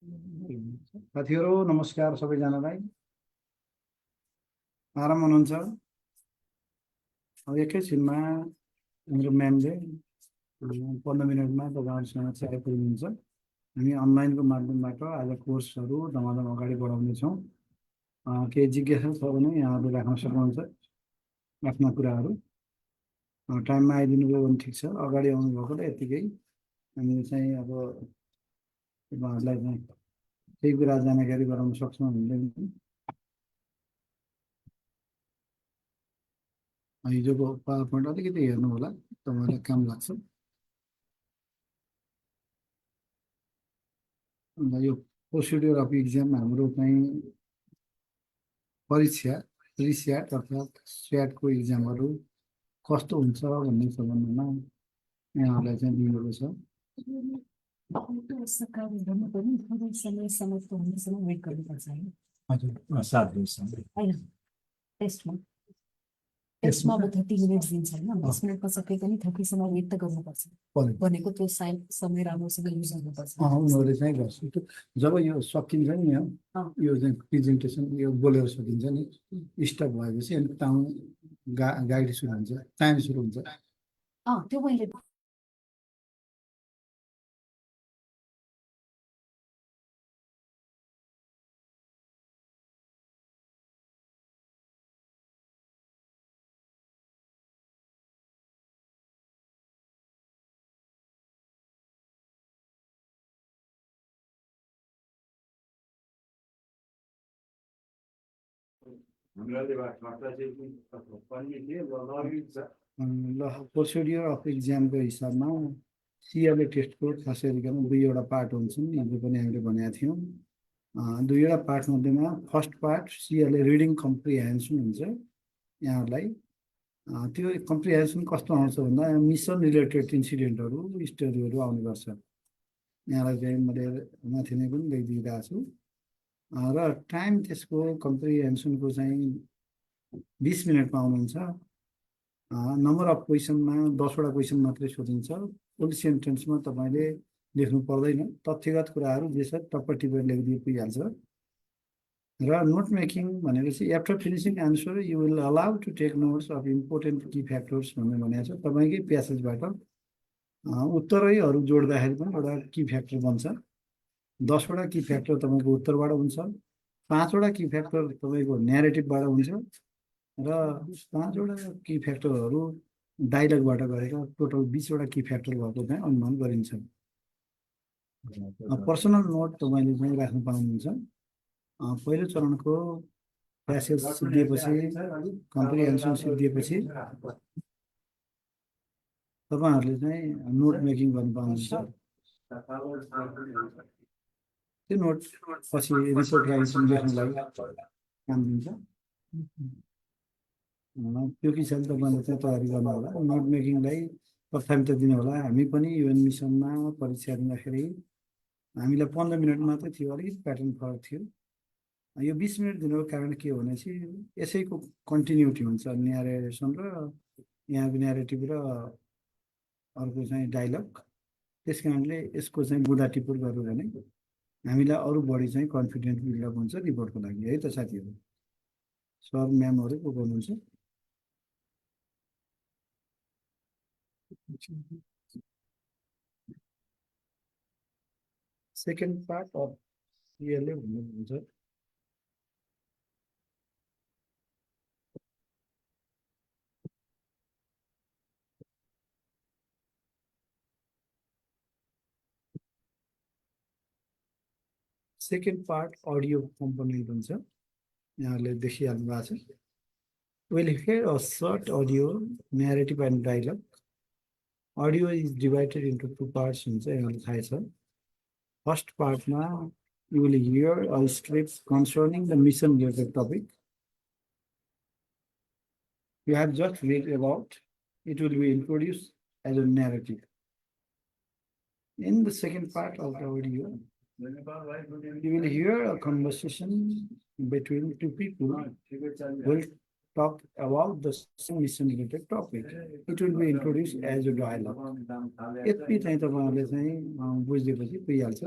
साथीहरू नमस्कार सबैजनालाई। आराम हुनुहुन्छ? अब एकैछिनमा हाम्रो म्यामले 15 मिनटमा तपाईँहरूसँग चाहिँ पुग्नुहुन्छ। हामी अनलाइनको माध्यमबाट आज कोर्सहरू धमाधम अगाडि बढाउनेछौँ। केही जिज्ञासा छ भने यहाँले राख्न सक्नुहुन्छ आफ्ना कुराहरू। टाइममा आइदिनु भयो भने ठिक छ, अगाडि आउनुभएकोले यत्तिकै हामी चाहिँ अब तपाईँहरूलाई चाहिँ केही कुरा जानकारी गराउन सक्छौँ हामीले। हिजोको पावर पोइन्ट अलिकति हेर्नु होला, तपाईँलाई काम लाग्छ। अन्त यो प्रोसिड्युर अफ इक्जाम हाम्रो चाहिँ परीक्षा रिस्याट अर्थात् स्याटको इक्जामहरू कस्तो हुन्छ भन्ने सम्बन्धमा यहाँहरूलाई चाहिँ दिएको छ। हजुर 7 दिनसम्म त्यसमा अब 30 मिनट दिन्छ हैन, 10 मिनटमा सबै पनि 30 सम्म वेट त गर्नुपर्छ भनेको त्यो समय राम्रोसँग युज गर्नुपर्छ। उनीहरूले चाहिँ गर्छ जब यो सकिन्छ नि, यो चाहिँ प्रेजेन्टेसन यो बोलेर सकिन्छ नि, स्टप भएपछि अनि गाइड सुरु हुन्छ, टाइम सुरु हुन्छ। त्यो मैले प्रोसिड्युर अफ इक्जामको हिसाबमा सिएलए टेस्टको खास गरिकन 2वटा पार्ट हुन्छन्। हिजो पनि हामीले भनेका थियौँ। 2वटा पार्ट मध्येमा first part CLA reading comprehension हुन्छ। यहाँहरूलाई त्यो कम्प्रिहेन्सन कस्तो आउँछ भन्दा मिसन रिलेटेड इन्सिडेन्टहरू स्टोरीहरू आउने गर्छ। यहाँलाई चाहिँ मैले माथि नै पनि लेखिदिइरहेको छु। र टाइम त्यसको कम्प्रिहेन्सनको चाहिँ 20 मिनटमा आउनुहुन्छ। नम्बर अफ क्वेसनमा 10वटा क्वेसन मात्रै सोधिन्छ। फुल सेन्टेन्समा तपाईँले लेख्नु पर्दैन, तथ्यगत कुराहरू जे छ टप्प टिपेर लेखिदिए पुगिहाल्छ। र नोट मेकिङ भनेपछि after finishing answer you will allow to take notes of important key factors भन्ने भनेको छ। तपाईँकै प्यासेजबाट उत्तरैहरू जोड्दाखेरि पनि एउटा की फ्याक्टर बन्छ। 10वटा की फ्याक्टर तपाईँको उत्तरबाट हुन्छ, 5वटा की फ्याक्टर तपाईँको न्यारेटिभबाट हुन्छ र 5वटा की फ्याक्टरहरू डायलगबाट गरेर टोटल 20वटा की फ्याक्टर भएको चाहिँ अनुमान गरिन्छ। पर्सनल नोट तपाईँले चाहिँ राख्नु पाउनुहुन्छ। पहिलो चरणको प्यासेज सिद्धिएपछि, कम्प्रिहेन्सन सिद्धिएपछि तपाईँहरूले चाहिँ नोट मेकिङ गर्नु पाउनुहुन्छ। त्यो नोट पछि रिपोर्ट राइटिङ लेख्नुलाई काम दिन्छ। त्यो किसिमले तपाईँले चाहिँ तयारी गर्नु होला। नोट मेकिङलाई प्राथमिकता दिनु होला। हामी पनि युएन मिसनमा परीक्षा दिँदाखेरि हामीलाई 15 मिनट मात्रै थियो, अलिकति प्याटर्न फरक थियो। यो 20 मिनट दिनुको कारण के हो भनेपछि यसैको कन्टिन्युटी हुन्छ, न्यारेसन र यहाँको न्यारेटिभ र अर्को चाहिँ डायलग। त्यस कारणले यसको चाहिँ बुँदा टिपुर गर्यो भने हामीलाई अरू बढी चाहिँ कन्फिडेन्ट बिल्डअप हुन्छ रिपोर्टको लागि। है त साथीहरू? सर म्यामहरू को गर्नुहुन्छ? सेकेन्ड पार्ट अफ सिएलए भन्नुहुन्छ। सेकेन्ड पार्ट अडियो कम्पोनेन्ट हुन्छ, यहाँहरूले देखिहाल्नु भएको छ। We'll hear a short audio, narrative and dialogue. Audio is divided into 2 parts हुन्छ, यहाँलाई थाहै छ। फर्स्ट पार्टमा you will hear a script concerning the mission related topic you have just read about. It will be introduced as a narrative. In the second part of the audio, you will hear a conversation between 2 people who will talk about the same mission related topic. It will be introduced as a dialogue. यति चाहिँ तपाईहरुले चाहिँ बुझ्दिएपछि पुगिहाल्छ।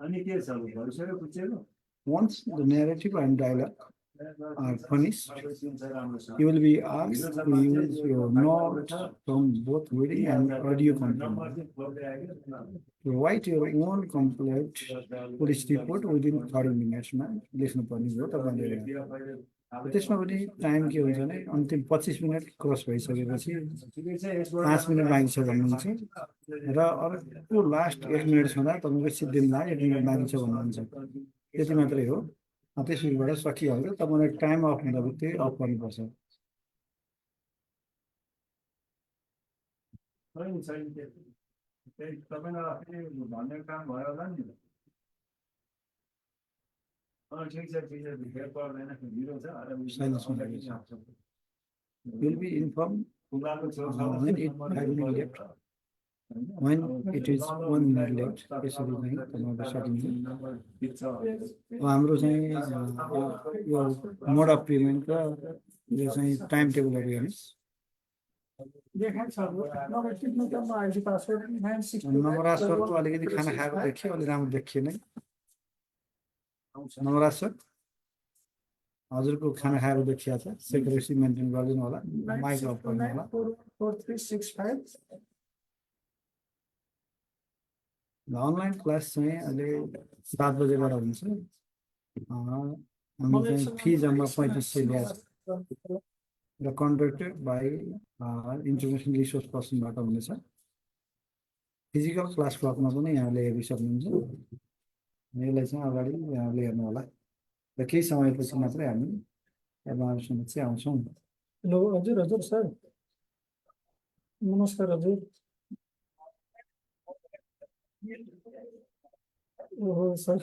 अनि के छ अब भइसक्यो बुझेको Once the narrative and dialogue are finished, you will be asked to use your notes from both reading and audio content. To write your own complete police report within 30 minutes मा लेख्नुपर्ने हो तपाईँले। त्यसमा पनि टाइम के हुन्छ भने अन्तिम 25 minute cross भइसकेपछि 5 मिनट बाँकी छ भन्नुहुन्छ र अर्को लास्ट 1 मिनट छँदा तपाईँको सिद्धिममा 1 मिनट बाँकी छ भन्नुहुन्छ। त्यति मात्रै हो। त्यसबाट सकिहाल्छ। तपाईँलाई टाइम अफ हुँदा बित्तिकै अफ गर्नुपर्छ। तपाईँलाई भन्ने काम भयो होला नि ठिक छ फेर पर्दैन ढिलो छ Will be informed when it 5 minutes left. When it is 1 minute left, त्यसरी चाहिँ तपाईँको सकिन्छ। हाम्रो चाहिँ यो मोड अफ पेमेन्ट र यो चाहिँ टाइम टेबलहरू हेर्नुहोस्। नवराज सरको अलिकति खाना खाएको देखियो, अलि राम्रो देखिएन। नवराज सर हजुरको खाना खाएको देखिया छ। सेक्रेसी मेन्टेन गरिदिनु होला, माइक अफ गर्नु होला। 4365 अनलाइन क्लास चाहिँ अहिले 7 बजेबाट हुन्छ। हामी चाहिँ फी जम्मा 3500 ल्याएको र कन्डक्टेड बाई इन्टरनेसनल रिसोर्स पर्सनबाट हुनेछ। फिजिकल क्लास क्लबमा पनि यहाँले हेर्न सक्नुहुन्छ। यसलाई चाहिँ अगाडि यहाँले हेर्नु होला र केही समयपछि मात्रै हामी तपाईँहरू समक्ष आउँछौँ। हेलो हजुर हजुर सर नमस्कार हजुर। ओहो सर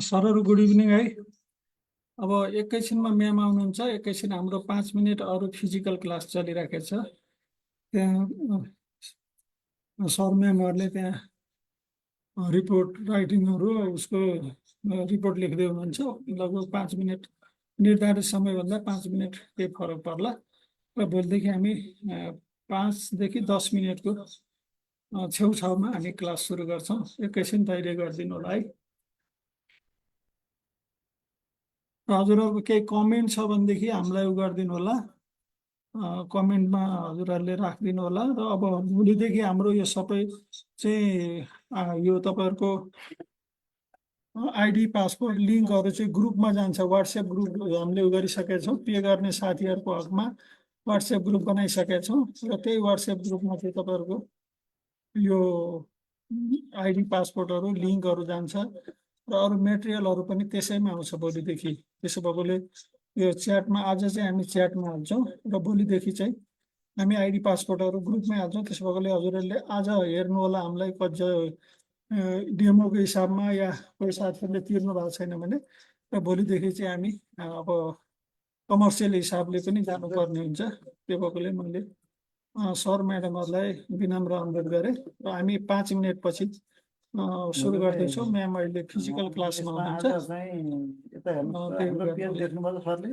सरहरू गुड इभिनिङ है। अब एकैछिनमा म्याम आउनुहुन्छ, एकैछिन हाम्रो 5 मिनट अरू फिजिकल क्लास चलिराखेको छ। त्यहाँ सर म्यामहरूले त्यहाँ रिपोर्ट राइटिङहरू उसको रिपोर्ट लेख्दै हुनुहुन्छ। लगभग 5 मिनट निर्धारित समयभन्दा 5 मिनट केही फरक पर्ला र भोलिदेखि हामी 5 देखि 10 मिनटको छेउछाउमा हामी क्लास सुरु गर्छौँ। एकैछिन धैर्य गरिदिनु होला है। हजुरहरूको केही कमेन्ट छ भनेदेखि हामीलाई उ गरिदिनु होला, कमेन्टमा हजुरहरूले राखिदिनु होला। र अब भोलिदेखि हाम्रो यो सबै चाहिँ यो तपाईँहरूको आइडी पासपोर्ट लिङ्कहरू चाहिँ ग्रुपमा जान्छ। वाट्सएप ग्रुप हामीले उ गरिसकेका छौँ। पे गर्ने साथीहरूको हकमा वाट्सएप ग्रुप बनाइसकेका छौँ र त्यही वाट्सएप ग्रुपमा चाहिँ तपाईँहरूको यो आइडी पासपोर्टहरू लिङ्कहरू जान्छ र अरू मेटेरियलहरू पनि त्यसैमा आउँछ भोलिदेखि। त्यसो भएकोले यो च्याटमा आज चाहिँ हामी च्याटमा हाल्छौँ र भोलिदेखि चाहिँ हामी आइडी पासपोर्टहरू ग्रुपमै हाल्छौँ। त्यसो भएकोले हजुरहरूले आज हेर्नु होला हामीलाई कति डेमोको हिसाबमा या कोही साथीहरूले तिर्नु भएको छैन भने र भोलिदेखि चाहिँ हामी अब कमर्सियल हिसाबले पनि जानुपर्ने हुन्छ। त्यो भएकोले मैले सर म्याडमहरूलाई विनम्र अनुरोध गरेँ र हामी 5 मिनटपछि सुरु गर्दैछौँ। म्याम अहिले फिजिकल क्लासमा हुनुहुन्छ। आज चाहिँ यता हेर्नुहोस् त, हाम्रो पेज देख्नुभयो त सरले?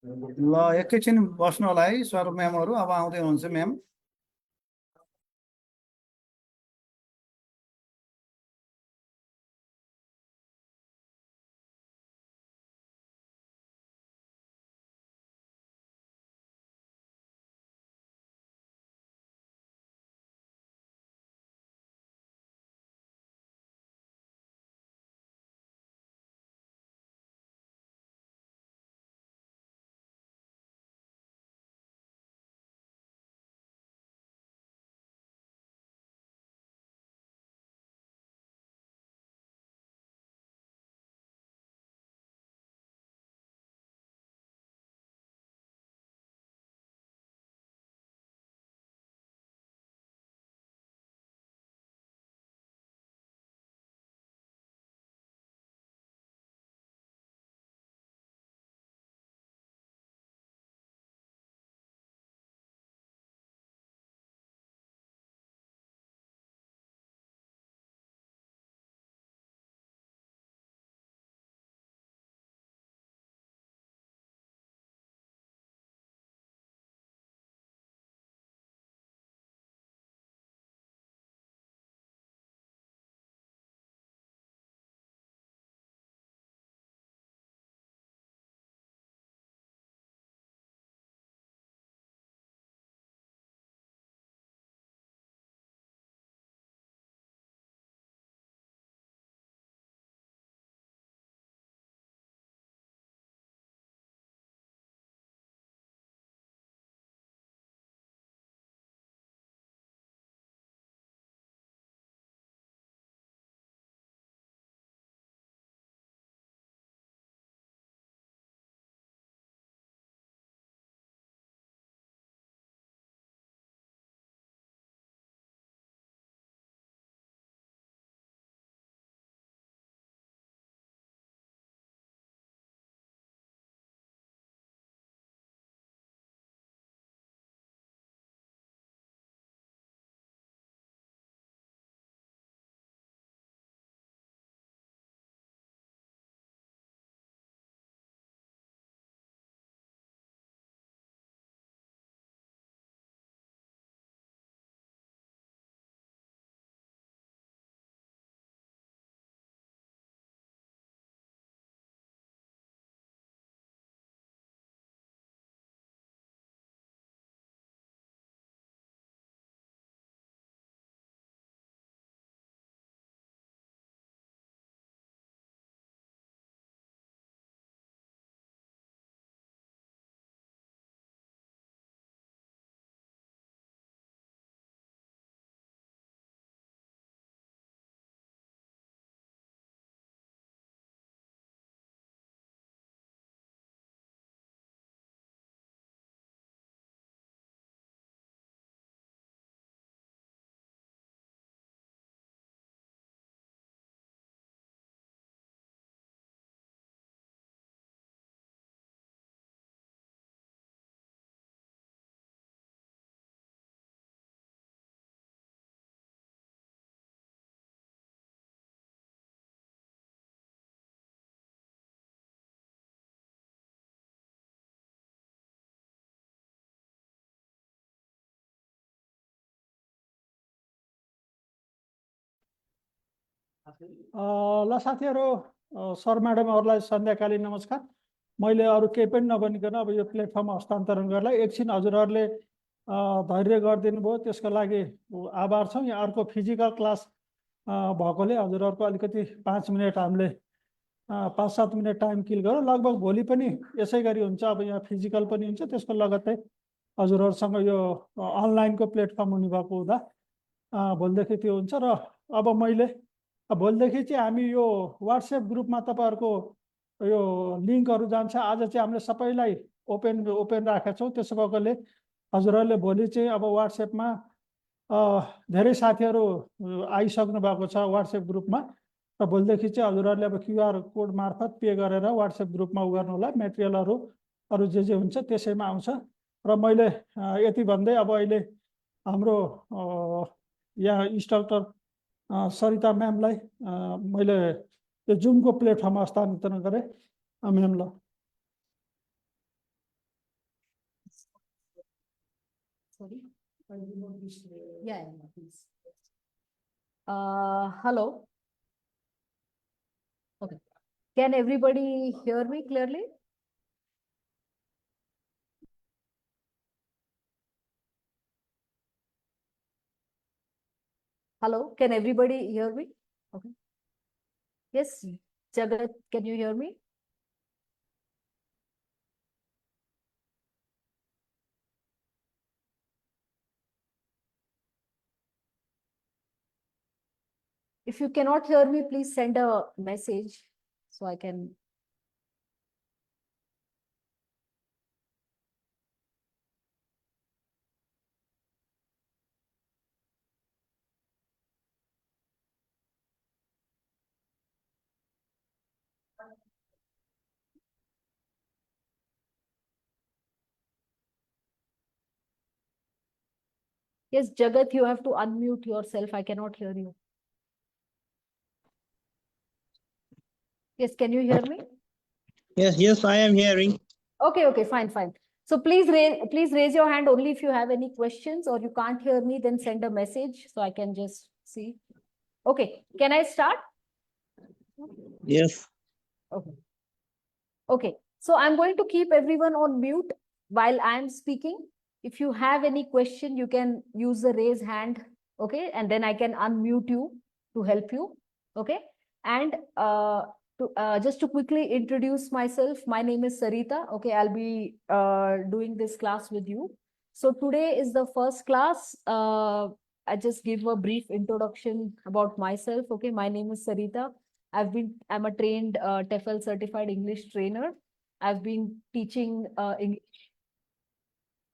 ल एकैछिन बस्नु होला है सर म्यामहरू, अब आउँदै हुनुहुन्छ म्याम। ल साथीहरू, सर म्याडमहरूलाई सन्ध्याकालीन नमस्कार। मैले अरू केही पनि नभनिकन अब यो प्लेटफर्म हस्तान्तरण गर्दा एकछिन हजुरहरूले धैर्य गरिदिनु भयो, त्यसको लागि आभार छौँ। यहाँ अर्को फिजिकल क्लास भएकोले हजुरहरूको अलिकति 5 मिनट हामीले 5-7 मिनट टाइम किल गरौँ। लगभग भोलि पनि यसै गरी हुन्छ। अब यहाँ फिजिकल पनि हुन्छ, त्यसको लगत्तै हजुरहरूसँग यो अनलाइनको प्लेटफर्म हुने भएको हुँदा भोलिदेखि त्यो हुन्छ। र अब मैले भोलिदेखि चाहिँ हामी यो वाट्सएप ग्रुपमा तपाईँहरूको यो लिङ्कहरू जान्छ। आज चाहिँ हामीले सबैलाई ओपन राखेका छौँ। त्यसो भएकोले हजुरहरूले भोलि चाहिँ अब वाट्सएपमा धेरै साथीहरू आइसक्नु भएको छ वाट्सएप ग्रुपमा। र भोलिदेखि चाहिँ हजुरहरूले अब क्युआर कोड मार्फत पे गरेर वाट्सएप ग्रुपमा उ गर्नु होला। मेटेरियलहरू अरू जे हुन्छ त्यसैमा आउँछ। र मैले यति भन्दै अब अहिले हाम्रो यहाँ इन्स्ट्रक्टर सरिता म्यामलाई मैले यो जुमको प्लेटफर्ममा हस्तान्तरण गरेँ। म्याम ल। Yeah, please. Hello. Okay. Can everybody hear me clearly? Hello, can everybody hear me? Okay. Yes, Jagat, can you hear me? If you cannot hear me, please send a message so I can. Yes, Jagat, you have to unmute yourself. I cannot hear you. Yes, can you hear me? Yes, I am hearing. Okay, fine, fine. So please raise your hand only if you have any questions, or you can't hear me, then send a message so I can just see. Okay, can I start? Yes. Okay. Okay, so I'm going to keep everyone on mute while I'm speaking. If you have any question, you can use the raise hand, okay? And then I can unmute you to help you, okay? And just to quickly introduce myself, my name is Sarita, okay? I'll be doing this class with you. So today is the first class. I just give a brief introduction about myself, okay? My name is Sarita. I'm a trained TEFL certified English trainer. I've been teaching English.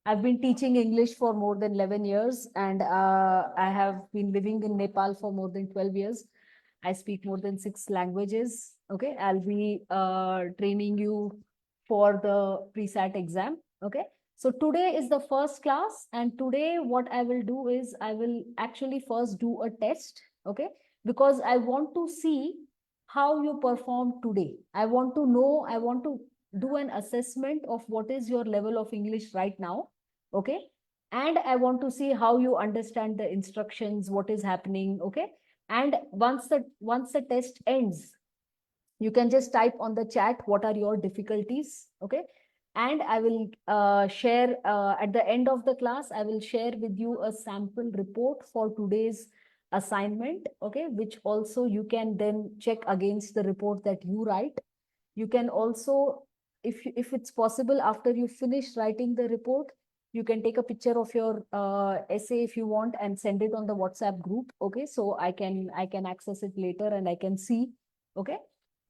I've been teaching English for more than 11 years, and I have been living in Nepal for more than 12 years. I speak more than 6 languages. Okay, I'll be training you for the pre-SAT exam. Okay, so today is the first class, and today what I will do is I will actually first do a test. Okay, because I want to see how you perform today. I want to know, I want to do an assessment of what is your level of English right now. Okay. And I want to see how you understand the instructions, what is happening. Okay. And once the test ends, you can just type on the chat what are your difficulties. Okay. And I will share at the end of the class, I will share with you a sample report for today's assignment. Okay, which also you can then check against the report that you write. You can also, if it's possible, after you finish writing the report, you can take a picture of your essay if you want and send it on the WhatsApp group. Okay, so I can access it later and I can see. Okay.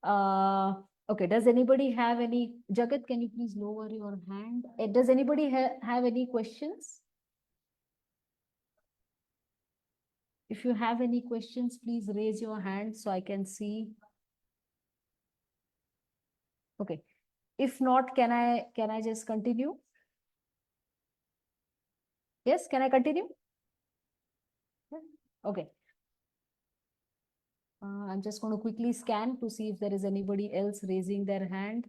Okay, does anybody have any? Jagat, can you please lower your hand? Does anybody have any questions? If you have any questions, please raise your hand so I can see. Okay. If not, can I just continue? Yes, can I continue? Okay. I'm just going to quickly scan to see if there is anybody else raising their hand.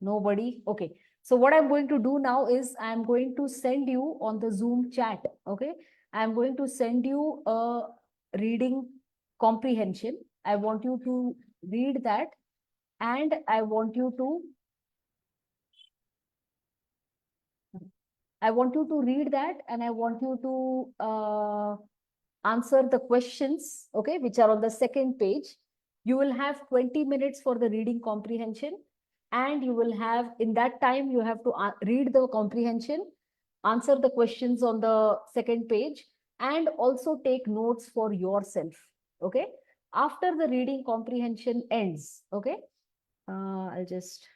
Nobody. Okay. So what I'm going to do now is I'm going to send you on the Zoom chat. Okay. I'm going to send you a reading comprehension. I want you to read that, and I want you to read that, and I want you to answer the questions, okay, which are on the second page. You will have 20 minutes for the reading comprehension, and you will have, in that time, you have to read the comprehension, answer the questions on the second page, and also take notes for yourself, okay? After the reading comprehension ends, okay? I'll just...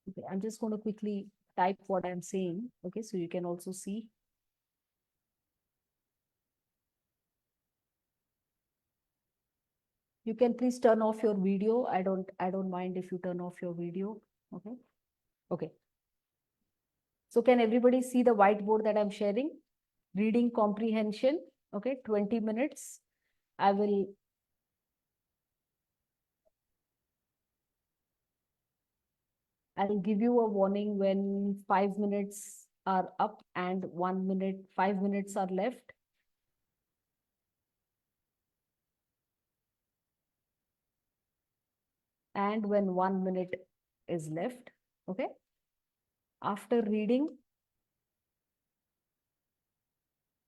Okay, I'm just going to quickly type what I'm saying, okay, so you can also see. You can please turn off your video. I don't mind if you turn off your video. Okay. Okay. So can everybody see the whiteboard that I'm sharing? Reading comprehension, okay, 20 minutes. I'll give you a warning when 5 minutes are up and 1 minute, 5 minutes are left. And when 1 minute is left, okay? After reading,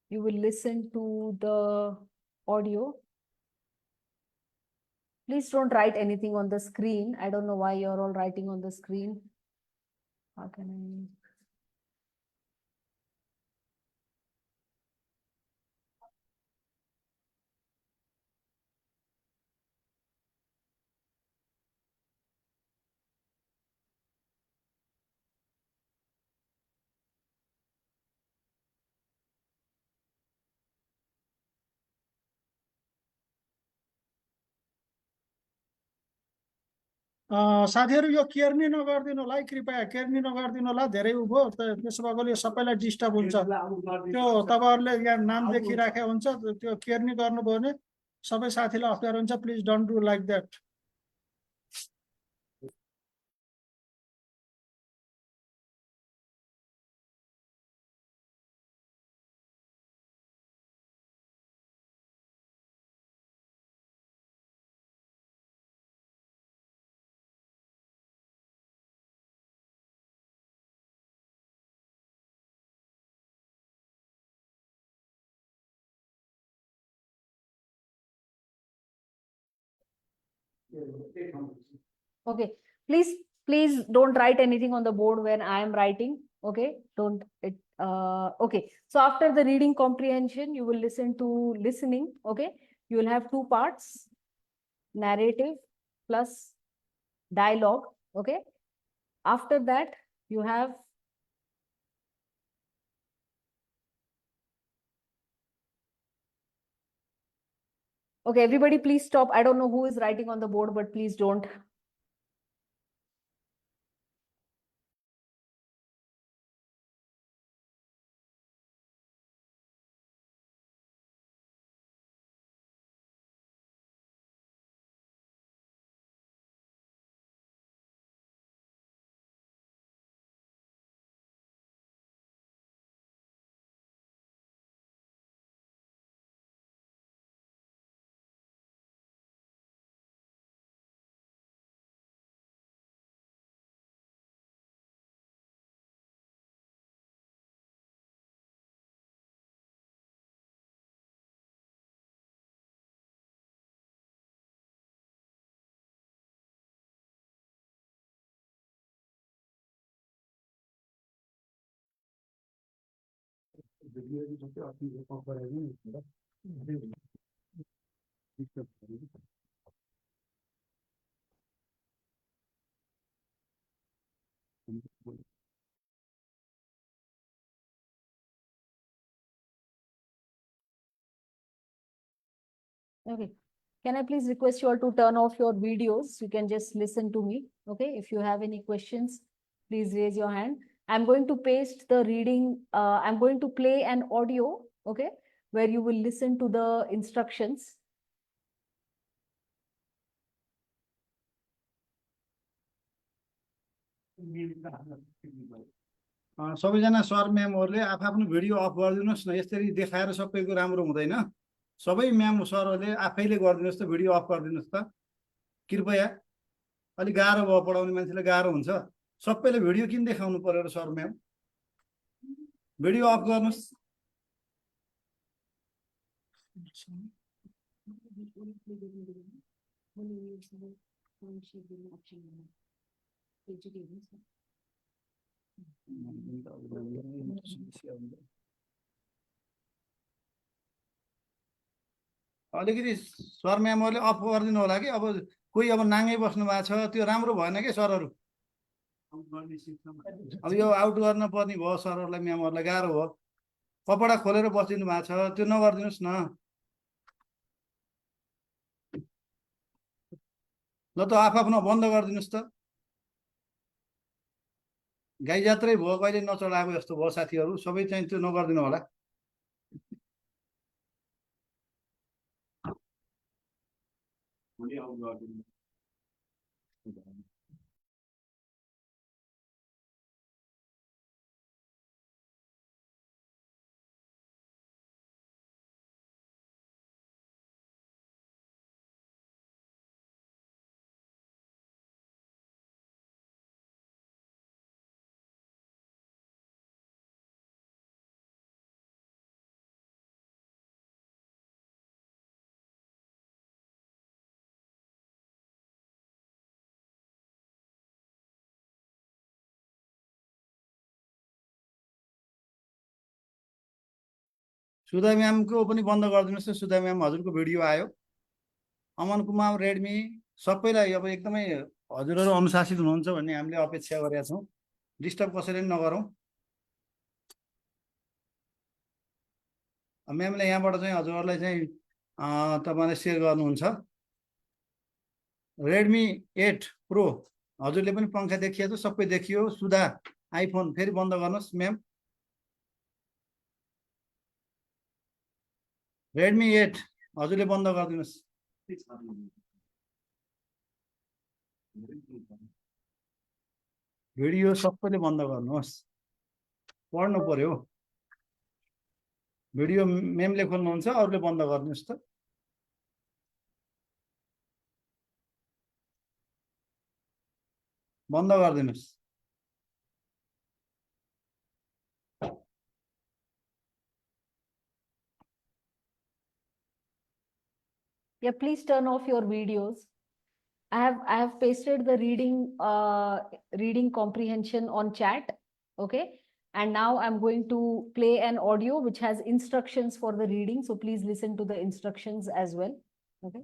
you will listen to the audio. Please don't write anything on the screen. I don't know why you're all writing on the screen. How can I? साथीहरू यो केर्नी नगरिदिनु होला है, कृपया केर्नी नगरिदिनु होला, धेरै उ भयो त्यसो भएकोले यो सबैलाई डिस्टर्ब हुन्छ। त्यो तपाईहरुले यहाँ नाम देखिराखेको हुन्छ, त्यो केर्नी गर्नुभयो भने सबै साथीलाई अप्ठ्यारो हुन्छ। Please don't do like that. Okay, please don't write anything on the board when I am writing. Okay, don't it. Okay, so after the reading comprehension, you will listen to listening. Okay, you will have two parts: narrative plus dialogue. Okay, after that, you have okay. Everybody, please stop. I don't know who is writing on the board, but please don't. Okay. Can I please request you all to turn off your videos? You can just listen to me. Okay. If you have any questions, please raise your hand. I'm going to paste the reading. I'm going to play an audio. Okay. Where you will listen to the instructions. सबैजना sir म्यामहरुले आफ्नो video of गरिदिनुस् न। यसरी देखाएर सबैको राम्रो हुँदैन। सबै ma'am सरहरुले आफैले गरिदिनुस् त, भिडियो अफ गरिदिनुस् त कृपया। अलि गाह्रो भयो, पढाउने मान्छेले गाह्रो हुन्छ। सबैले भिडियो किन देखाउनु पर्यो र सर म्याम? भिडियो अफ गर्नुस्। अलिकति सर म्यामहरुले अफ गरिदिनु होला कि। अब कोही अब नाङ्गै बस्नु भएको छ, त्यो राम्रो भएन के सरहरु। अब यो आउट गर्न पर्ने भयो सरहरुलाई, म्यामहरुलाई गाह्रो भयो। कपडा खोलेर बसिदिनु भएको छ, त्यो नगर्दिनुस् न। ल त आफ्नो बन्द गरिदिनुस् त। गाई जात्रै भयो कहिले नचढाएको जस्तो भयो साथीहरू सबै चाहिँ त्यो नगरिदिनु होला भोलि आउनु गरिदिनु। सुधा म्यामको पनि बन्द गरिदिनुहोस् न सुधा म्याम हजुरको भिडियो आयो अमन कुमार रेडमी सबैलाई अब एकदमै हजुरहरू अनुशासित हुनुहुन्छ भन्ने हामीले अपेक्षा गरेका छौँ डिस्टर्ब कसैले पनि नगरौँ म्यामले यहाँबाट चाहिँ हजुरहरूलाई चाहिँ तपाईँले सेयर गर्नुहुन्छ रेडमी 8 प्रो हजुरले पनि पङ्खा देखिएको सबै देखियो सुधा आइफोन फेरि बन्द गर्नुहोस् म्याम रेडमी 8 हजुरले बन्द गरिदिनुहोस् भिडियो सबैले बन्द गर्नुहोस् पढ्नु पर्यो भिडियो मेमले खोल्नुहुन्छ अरूले बन्द गर्नुहोस् त बन्द गरिदिनुहोस् Yeah, please turn off your videos. I have pasted the reading comprehension on chat. Okay. And now I'm going to play an audio which has instructions for the reading. So please listen to the instructions as well. Okay.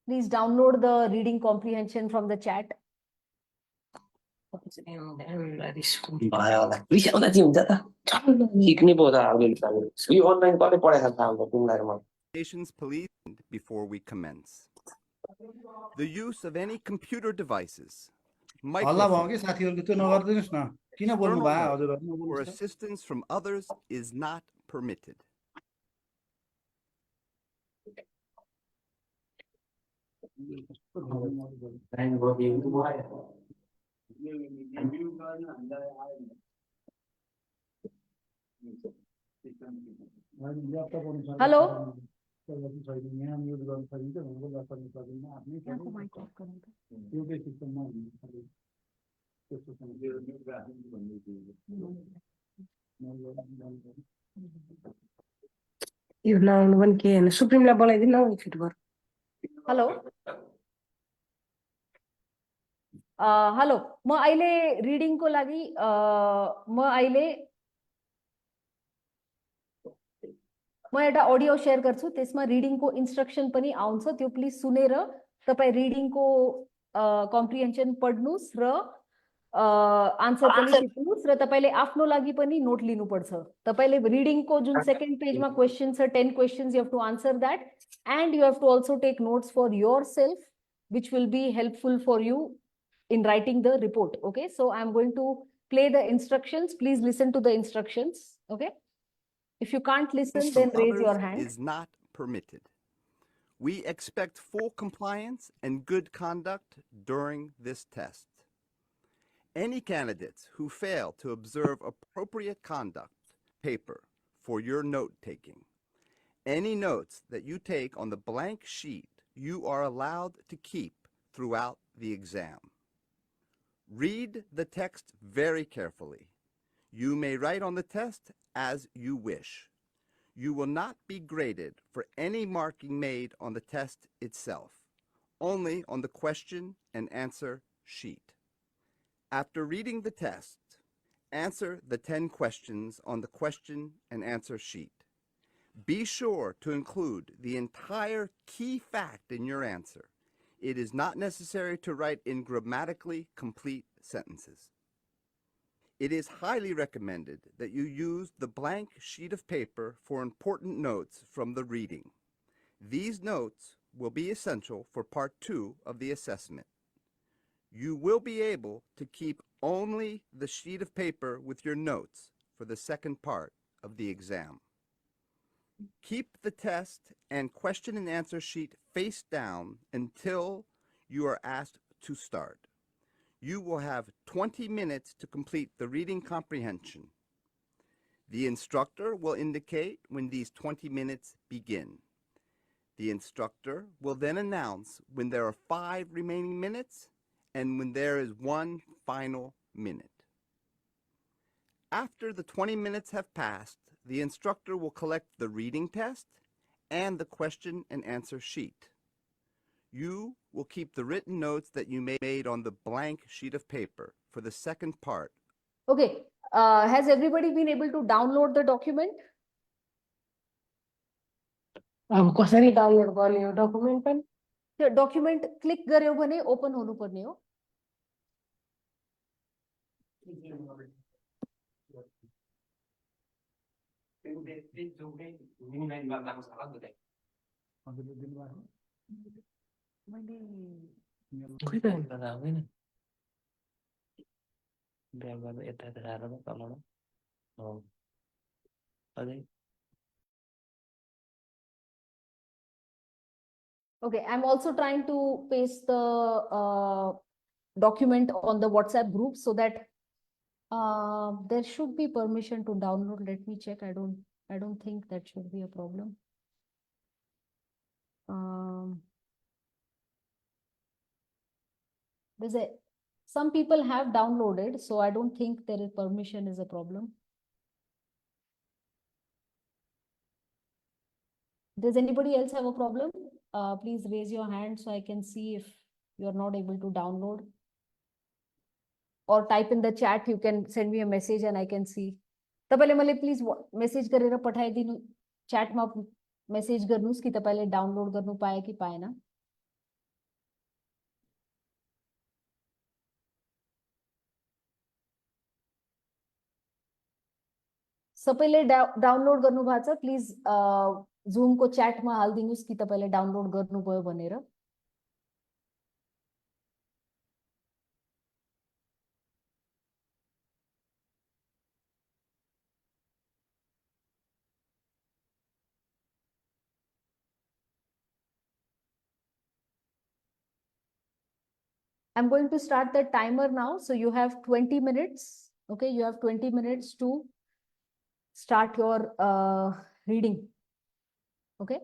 Please download the reading comprehension from the chat. Police before we commence. The use of any computer devices, हल्ला भयो कि microphones, साथीहरुले त्यो नगर्दिनुस् न किन बोल्नु भयो हजुरहरु or नबोल्नुस् त assistance from others is not permitted. Hello? यो नआउनु पनि के होइन सुप्रिमलाई बोलाइदिनु न एकचोटि बरु Hello? हेलो म अहिले रिडिङको लागि म एउटा अडियो शेयर गर्छु त्यसमा रिडिङको इन्स्ट्रक्सन पनि आउँछ त्यो प्लिज सुनेर तपाई रिडिङको कम्प्रिहेन्सन पढ्नुस् र आन्सर पनि सिक्नुस् र तपाईले आफ्नो लागि पनि नोट लिनुपर्छ तपाईले रिडिङको जुन सेकेन्ड पेजमा क्वेशन छ 10 questions you have to answer that and you have to also take notes for yourself which will be helpful for you in writing the report. Okay, so I'm going to play the instructions. Please listen to the instructions. Okay, if you can't listen then raise your hand. Is not permitted. We expect full compliance and good conduct during this test. Any candidates who fail to observe appropriate conduct paper for your note taking, any notes that you take on the blank sheet you are allowed to keep throughout the exam. Read the text very carefully. You may write on the test as you wish. You will not be graded for any marking made on the test itself, only on the question and answer sheet. After reading the test, answer the 10 questions on the question and answer sheet. Be sure to include the entire key fact in your answer. It is not necessary to write in grammatically complete sentences. It is highly recommended that you use the blank sheet of paper for important notes from the reading. These notes will be essential for part 2 of the assessment. You will be able to keep only the sheet of paper with your notes for the second part of the exam. Keep the test and question and answer sheet face down until you are asked to start. You will have 20 minutes to complete the reading comprehension. The instructor will indicate when these 20 minutes begin. The instructor will then announce when there are 5 remaining minutes and when there is 1 final minute. After the 20 minutes have passed, the instructor will collect the reading test and the question and answer sheet. You will keep the written notes that you made on the blank sheet of paper for the second part. Okay, has everybody been able to download the document? अब कसरी download गर्ने हो document पनि त्यो document click गर्यो भने open हुनुपर्ने हो। खोइ त गर्दा हुँदैन ब्याग गर्दा यता यता राखेर पो कमाउनु हो अझै Okay, I'm also trying to paste the document on the WhatsApp group so that there should be permission to download. Let me check. I don't think that should be a problem. Some people have downloaded, so I don't think there is permission is a problem. Does anybody else have a problem? Please raise your hand so I can see if you're not able to download. Or type in the chat, you can send me a message and I can see. तपाईले मलाई please message गरेर पठाइदिनु, च्याटमा message गर्नुस् कि तपाईले download गर्नु पाए कि पाएन। सबैले डाउनलोड गर्नु भएको छ, प्लिज जुम को च्याटमा हाल्दिनुस् कि तपाईले डाउनलोड गर्नुभयो भनेर। I'm going to start the timer now. So you have 20 minutes. Okay, you have 20 minutes to start your reading. Okay.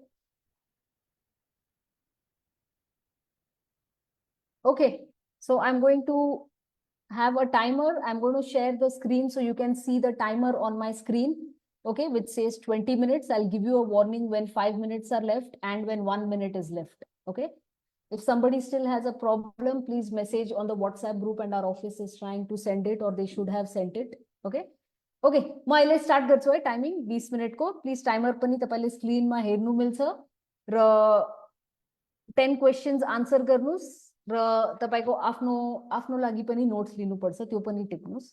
Okay, so I'm going to have a timer. I'm going to share the screen so you can see the timer on my screen. Okay, which says 20 minutes. I'll give you a warning when 5 minutes are left and when 1 minute is left. Okay. If somebody still has a problem, please message on the WhatsApp group and our office is trying to send it or they should have sent it. Okay. Okay. म अहिले start गर्छु है timing 20 minute को। Please timer पनि तपाईले स्क्रिनमा हेर्नु मिल्छ र 10 questions answer गर्नुस् र तपाईको आफ्नो लागि पनि नोट्स लिनुपर्छ, त्यो पनि टिप्नुस्।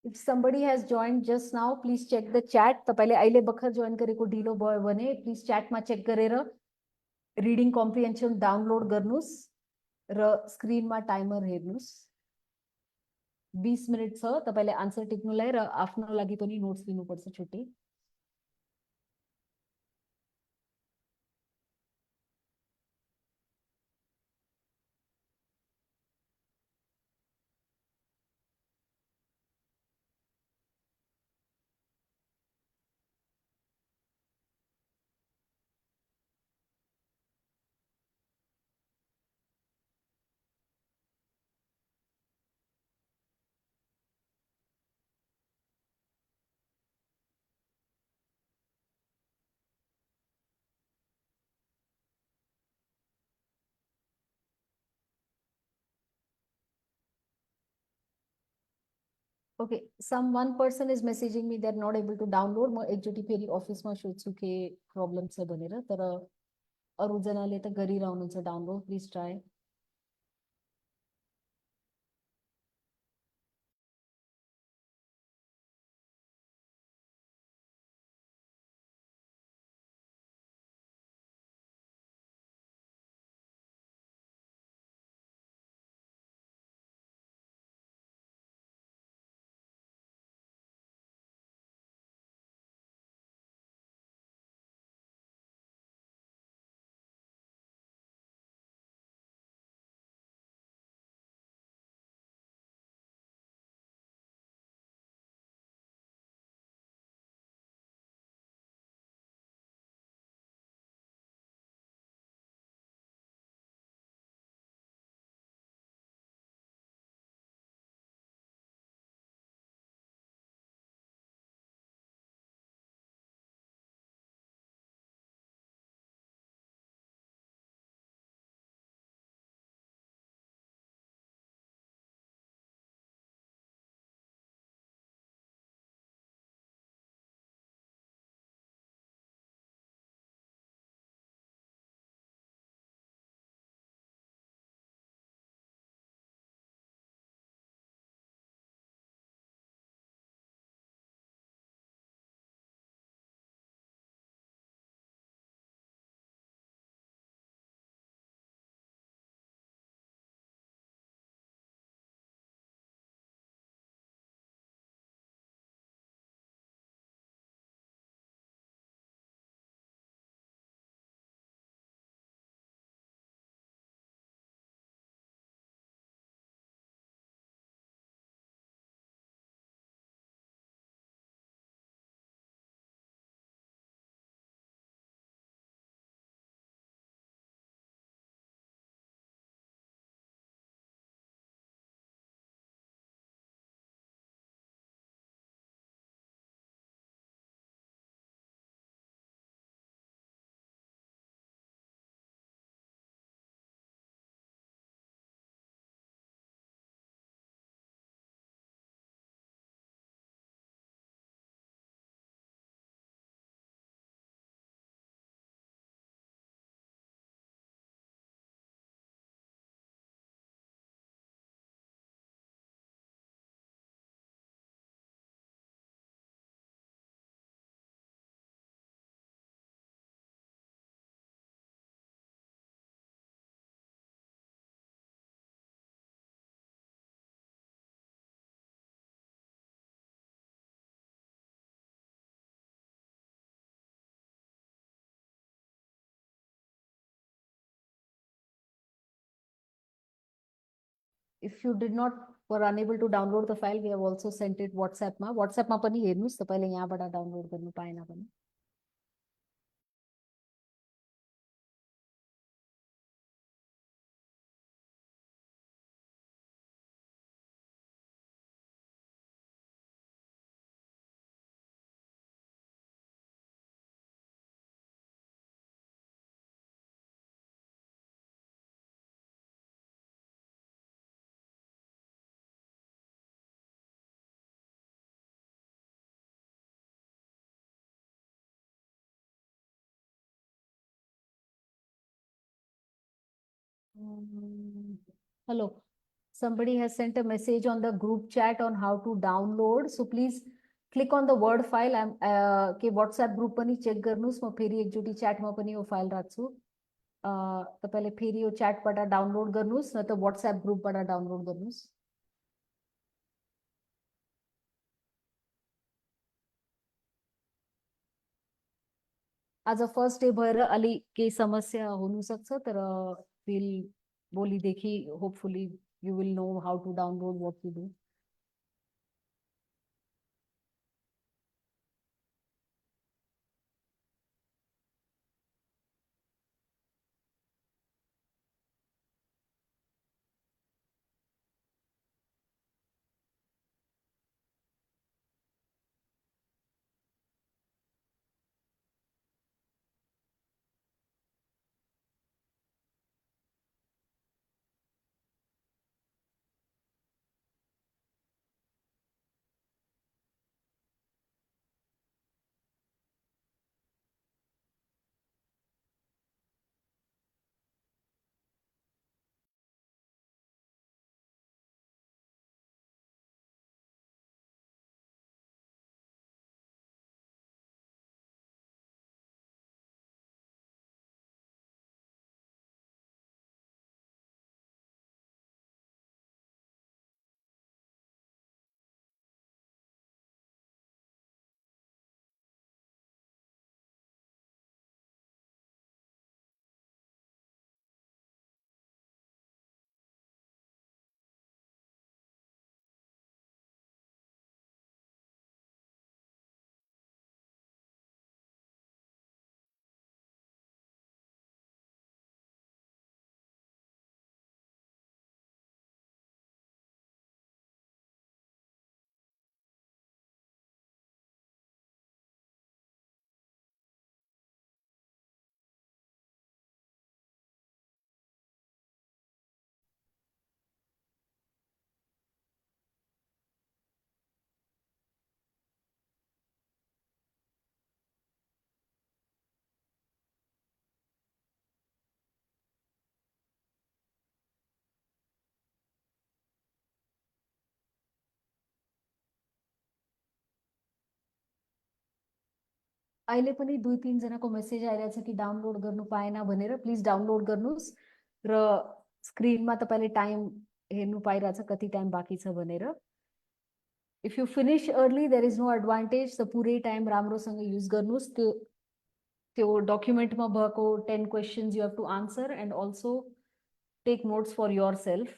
If somebody has joined just now, please check the chat. तपाईले अहिले भर्खर जोइन गरेको ढिलो भयो भने प्लिज च्याटमा चेक गरेर रिडिङ कम्प्रिहेन्सन डाउनलोड गर्नुस् र स्क्रिनमा टाइमर हेर्नुस्। 20 मिनट छ तपाईले आन्सर टिप्नुलाई र आफ्नो लागि पनि नोट्स लिनुपर्छ छुट्टै। Okay, some one person is messaging me they're not able to download. म एकचोटि फेरि अफिसमा सोध्छु के प्रब्लम छ भनेर, तर अरूजनाले त गरिरहनुहुन्छ download. Please try. If you did not were unable to download the file, we have also sent it WhatsApp मा. WhatsApp मा पनि हेर्नुस्, तपाईले यहाँबाट डाउनलोड गर्नु पाएन भने. Hello. Somebody has sent a message on the group chat on how to download. So please click on the Word file. I'm के WhatsApp group पनि check गर्नुस्. म फेरि एकचोटि chat मा पनि यो फाइल राख्छु. तपाईले फेरि यो chat बाट डाउनलोड गर्नुस्, न त WhatsApp group बाट डाउनलोड गर्नुस्. आज फर्स्ट डे भएर अलि केही समस्या हुनु सक्छ, तर फिल भोलिदेखि hopefully you will know how to download what to do. अहिले पनि 2-3 जनाको मेसेज आइरहेछ कि डाउनलोड गर्नु पाएन भनेर प्लिज डाउनलोड गर्नुहोस् र स्क्रिनमा तपाईले टाइम हेर्नु पाइरहेछ कति टाइम बाँकी छ भनेर if you finish early there is no advantage त पुरै टाइम राम्रोसँग युज गर्नुहोस् त्यो डकुमेन्टमा भएको 10 questions you have to answer and also take notes for yourself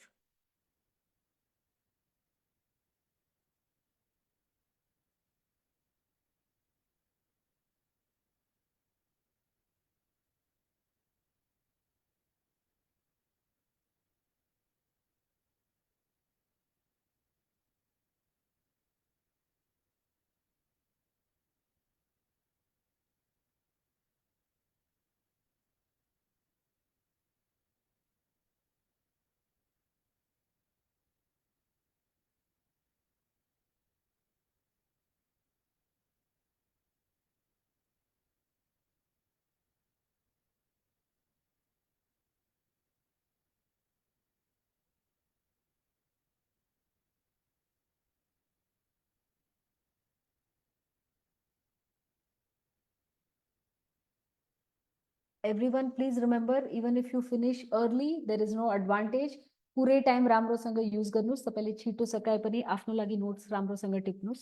everyone please remember even if you finish early there is no advantage पुरै time राम्रोसँग use गर्नुस् तपाईले छिटो सकाए पनि आफ्नो लागि नोट्स राम्रोसँग टिप्नुस्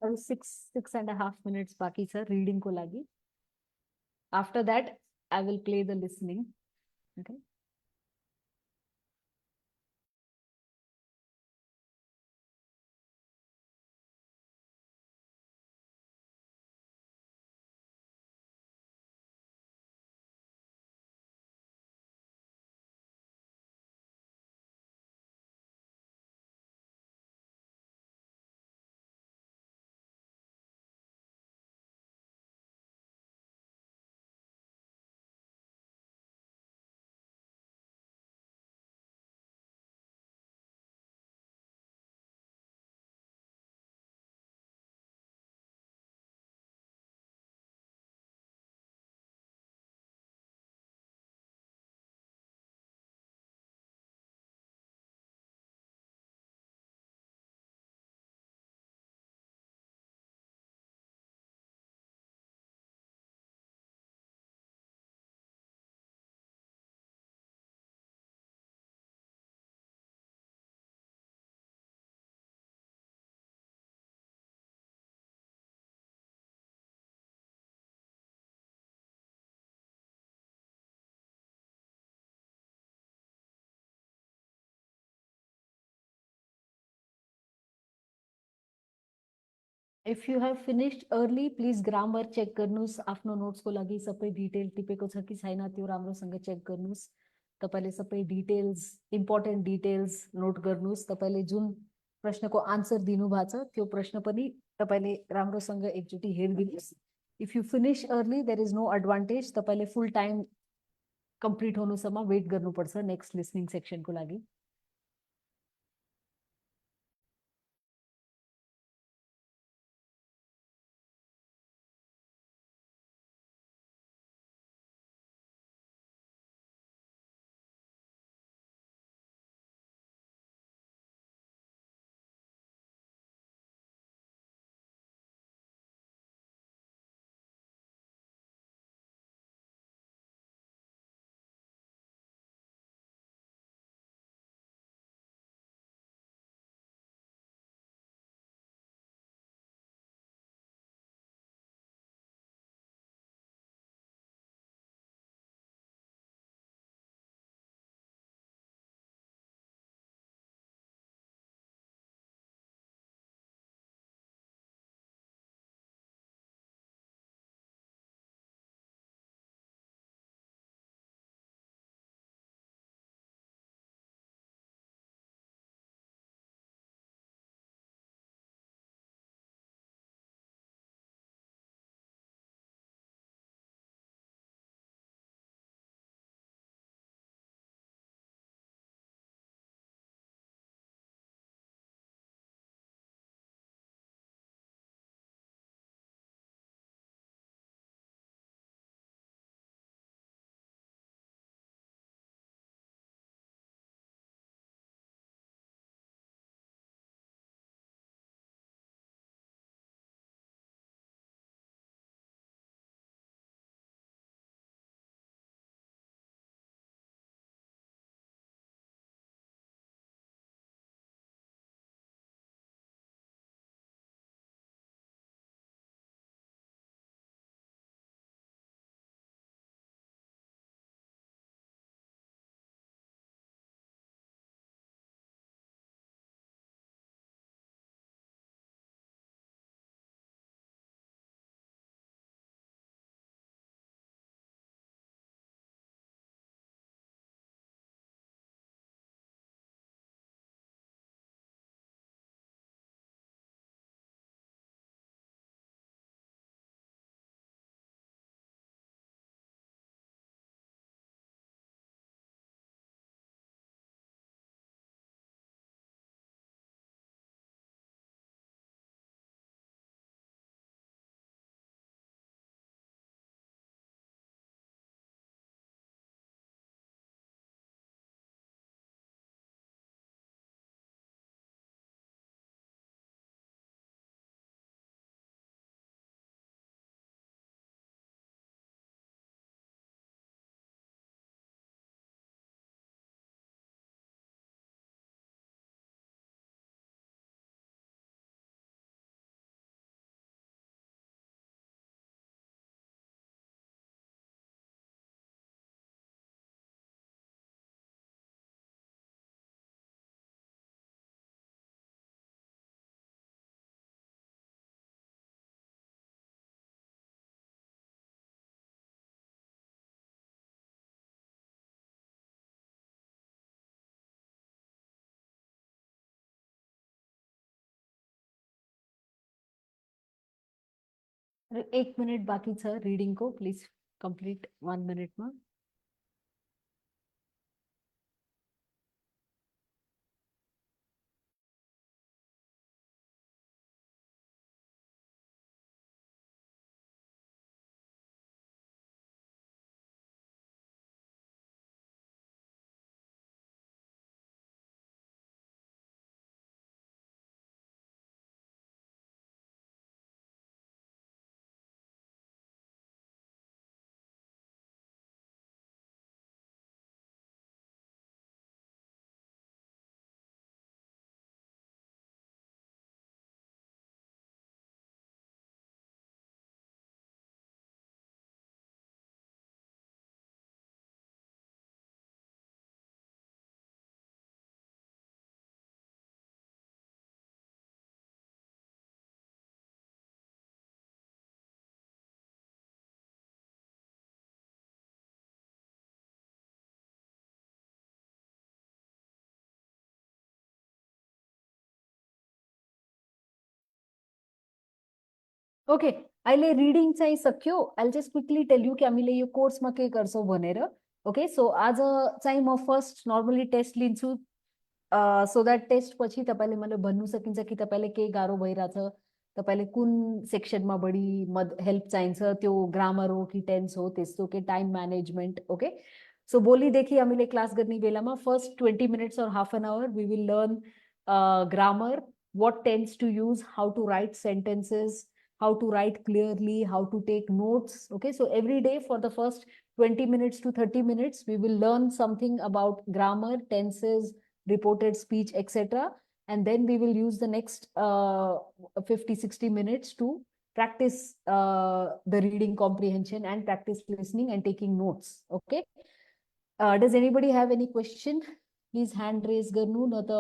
अरु 6.5 minutes बाँकी छ रिडिङ को लागि after that I will play the listening okay If you have finished early, please grammar check गर्नुहोस् आफ्नो नोट्सको लागि सबै डिटेल टिपेको छ कि छैन त्यो राम्रोसँग चेक गर्नुहोस् तपाईले सबै डिटेल्स इम्पोर्टेन्ट डिटेल्स नोट गर्नुहोस् तपाईले जुन प्रश्नको आन्सर दिनु भएको छ त्यो प्रश्न पनि तपाईले राम्रोसँग एकचोटि हेरिदिनुहोस् if you finish early there is no advantage तपाईले फुल टाइम कम्प्लिट हुनुसम्म वेट गर्नुपर्छ नेक्स्ट लिसनिङ सेक्सनको लागि र 1 मिनट बाँकी छ रिडिङको प्लिज कम्प्लिट 1 मिनटमा ओके अहिले रिडिङ चाहिँ सक्यो I just quickly tell you कि हामीले यो कोर्समा के गर्छौँ भनेर ओके सो आज चाहिँ म फर्स्ट नर्मली टेस्ट लिन्छु सो द्याट टेस्ट पछि तपाईँले मलाई भन्नु सकिन्छ कि तपाईँले के गाह्रो भइरहेछ तपाईँले कुन सेक्सनमा बढी हेल्प चाहिन्छ त्यो ग्रामर हो कि टेन्स हो त्यस्तो के टाइम म्यानेजमेन्ट ओके सो भोलिदेखि हामीले क्लास गर्ने बेलामा first 20 minutes or half an hour we will learn grammar, what tense to use, how to write sentences, how to write clearly, how to take notes. Okay, so every day for the first 20 minutes to 30 minutes, we will learn something about grammar, tenses, reported speech, etc. And then we will use the next 50-60 minutes to practice the reading comprehension and practice listening and taking notes. Okay. Does anybody have any question? Please hand raise गर्नु न त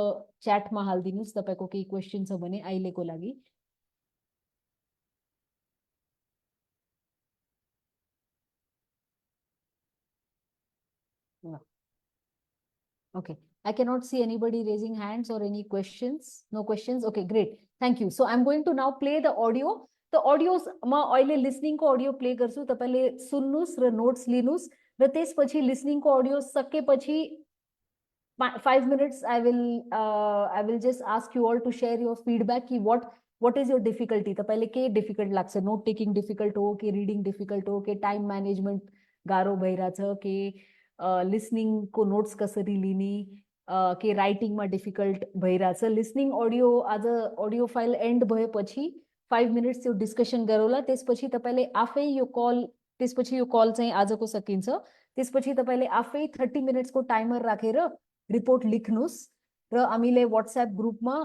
च्याटमा हालिदिनुस् तपाईको केही question छ भने अहिलेको लागि Okay, I cannot see anybody raising hands or any questions. No questions. Okay, great. Thank you. So I'm going to now play the audio. The audios ma अहिले listening को audio play गर्छु तपाईले सुन्नुस् र notes लिनुस् र त्यसपछि listening को audio सकेपछि 5 minutes I will just ask you all to share your feedback कि what is your difficulty तपाईले के difficult लाग्छ note taking difficult हो कि reading difficult हो कि time management गाह्रो भइराछ कि लिसनिङ को नोट्स कसरी लिने के राइटिङमा डिफिकल्ट भइराछ लिसनिङ अडियो आज अडियो फाइल एन्ड भएपछि 5 minutes त्यो डिस्कसन गरौला त्यसपछि तपाईले आफै यो कल त्यसपछि यो कल चाहिँ आजको सकिन्छ त्यसपछि तपाईले आफै 30 minutes को टाइमर राखेर रिपोर्ट लेख्नुस् र हामीले व्हाट्सएप ग्रुपमा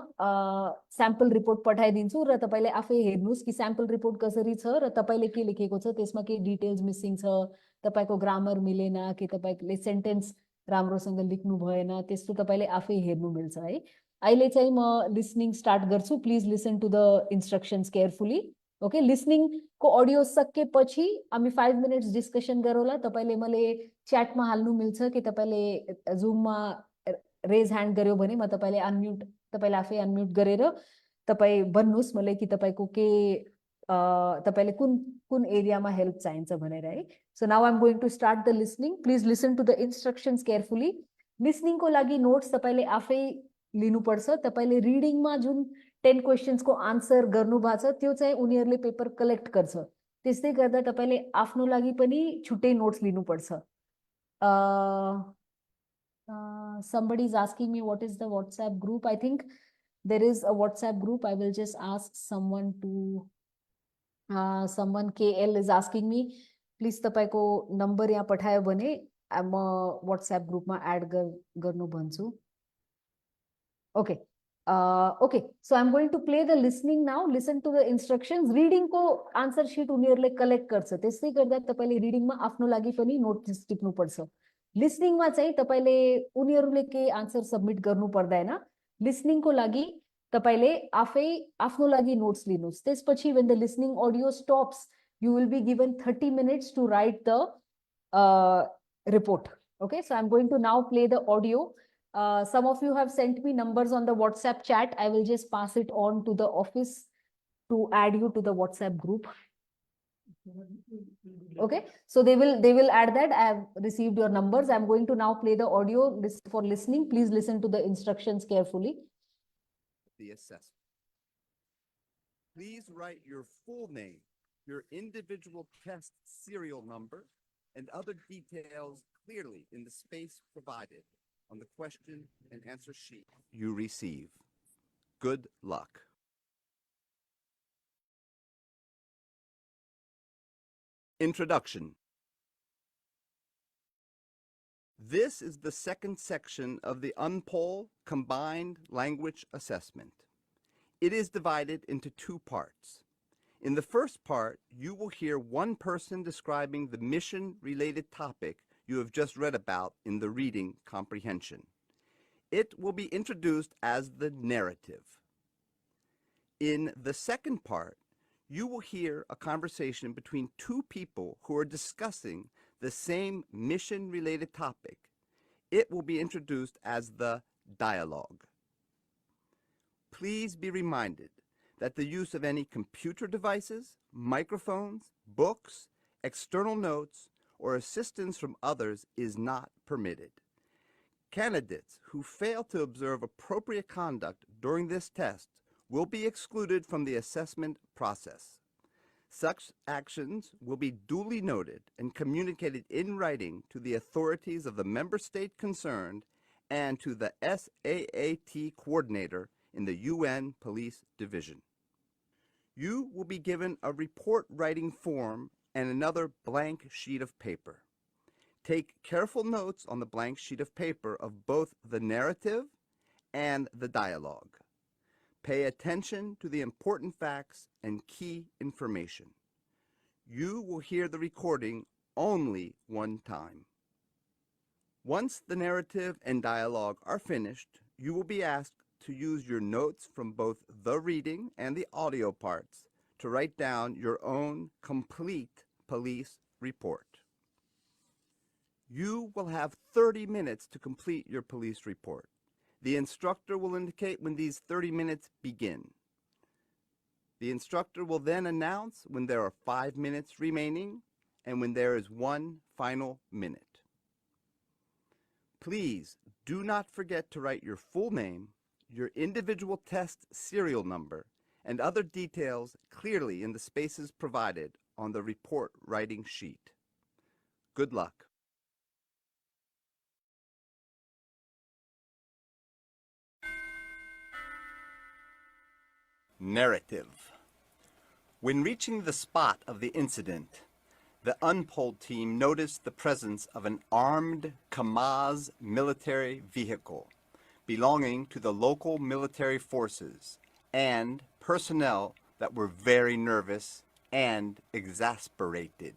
स्याम्पल रिपोर्ट पठाइदिन्छु र तपाईले आफै हेर्नुस् कि स्याम्पल रिपोर्ट कसरी छ र तपाईले के लेखेको छ त्यसमा के डिटेल्स मिसिङ छ तपाईको ग्रामर मिलेन कि तपाईले सेन्टेन्स राम्रोसँग लेख्नु भएन त्यस्तो तपाईले आफै हेर्नु मिल्छ है अहिले चाहिँ म लिसनिङ स्टार्ट गर्छु please listen to the instructions carefully okay listening को अडियो सकेपछि हामी 5 minutes डिस्कसन गरौला तपाईले मैले च्याटमा हाल्नु मिल्छ कि तपाईले जुममा रेज ह्यान्ड गर्यो भने म तपाईले अनम्युट तपाईले आफै अनम्युट गरेर तपाई भन्नुस् मलाई कि तपाईको के तपाईले कुन एरियामा हेल्प चाहिन्छ भनेर है so now I am going to start the listening please listen to the instructions carefully listening को लागि नोट्स तपाईले आफै लिनुपर्छ तपाईले रिडिङमा जुन 10 क्वेशन्स को आन्सर गर्नु भएको छ त्यो चाहिँ उनीहरुले पेपर कलेक्ट गर्छ त्यसै गर्दा तपाईले आफ्नो लागि पनि छुट्टै नोट्स लिनुपर्छ somebody is asking me what is the WhatsApp group. I think there is a WhatsApp group. I will just ask someone to someone KL is asking me please तपाईको नम्बर यहाँ पठायो भने म WhatsApp ग्रुपमा add गर्नु भन्छु Okay. Okay, so I'm going to play the listening now. Listen to the instructions. Reading को answer sheet उनीहरुले कलेक्ट गर्छ त्यसै गर्दा तपाईले रिडिङमा आफ्नो लागि पनि नोट टिप्नु पर्छ लिसनिङमा चाहिँ तपाईले उनीहरुले के आन्सर सबमिट गर्नु पर्दैन लिसनिङको लागि तपाईले आफै आफ्नो लागि नोट्स लिनुस् त्यसपछि when the listening audio stops you will be given 30 minutes to write the report okay so I'm going to now play the audio some of you have sent me numbers on the WhatsApp chat I will just pass it on to the office to add you to the WhatsApp group okay so they will add that I have received your numbers I'm going to now play the audio for listening please listen to the instructions carefully the assessment please write your full name your individual test serial number and other details clearly in the space provided on the question and answer sheet you receive good luck Introduction. This is the second section of the UNPOL Combined Language Assessment. It is divided into 2 parts. In the first part, you will hear one person describing the mission-related topic you have just read about in the reading comprehension. It will be introduced as the narrative. In the second part, you will hear a conversation between 2 people who are discussing the same mission-related topic. It will be introduced as the dialogue. Please be reminded that the use of any computer devices, microphones, books, external notes, or assistance from others is not permitted. Candidates who fail to observe appropriate conduct during this test will be excluded from the assessment process. Such actions will be duly noted and communicated in writing to the authorities of the member state concerned and to the SAAT coordinator in the UN Police Division. You will be given a report writing form and another blank sheet of paper. Take careful notes on the blank sheet of paper of both the narrative and the dialogue. Pay attention to the important facts and key information. You will hear the recording only one time. Once the narrative and dialogue are finished, you will be asked to use your notes from both the reading and the audio parts to write down your own complete police report. You will have 30 minutes to complete your police report. The instructor will indicate when these 30 minutes begin. The instructor will then announce when there are 5 minutes remaining and when there is 1 final minute. Please do not forget to write your full name, your individual test serial number, and other details clearly in the spaces provided on the report writing sheet. Good luck. Narrative. When reaching the spot of the incident, the unpolled team noticed the presence of an armed KAMAZ military vehicle belonging to the local military forces and personnel that were very nervous and exasperated.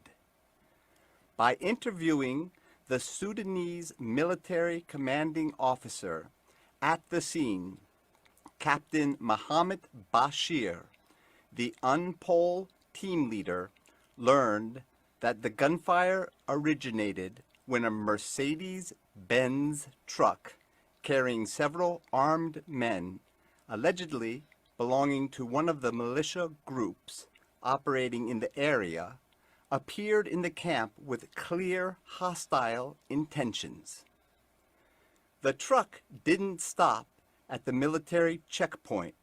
By interviewing the Sudanese military commanding officer at the scene, Captain Mohammed Bashir, the unpolled team leader, learned that the gunfire originated when a Mercedes-Benz truck carrying several armed men, allegedly belonging to one of the militia groups operating in the area, appeared in the camp with clear hostile intentions. The truck didn't stop at the military checkpoint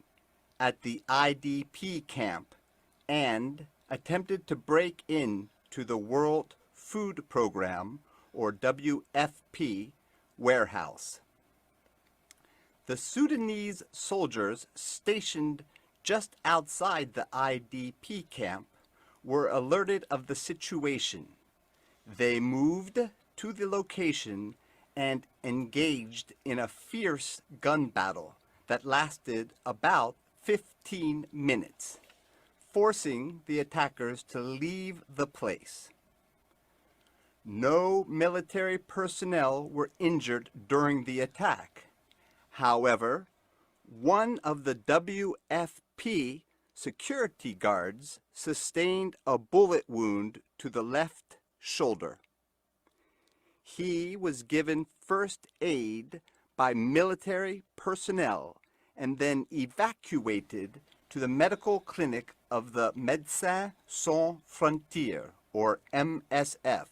at the IDP camp and attempted to break in to the World Food Program, or WFP, warehouse. The Sudanese soldiers stationed just outside the IDP camp were alerted of the situation. They moved to the location and engaged in a fierce gun battle that lasted about 15 minutes, forcing the attackers to leave the place. No military personnel were injured during the attack. However, one of the WFP security guards sustained a bullet wound to the left shoulder. He was given first aid by military personnel and then evacuated to the medical clinic of the Médecins Sans Frontières, or MSF,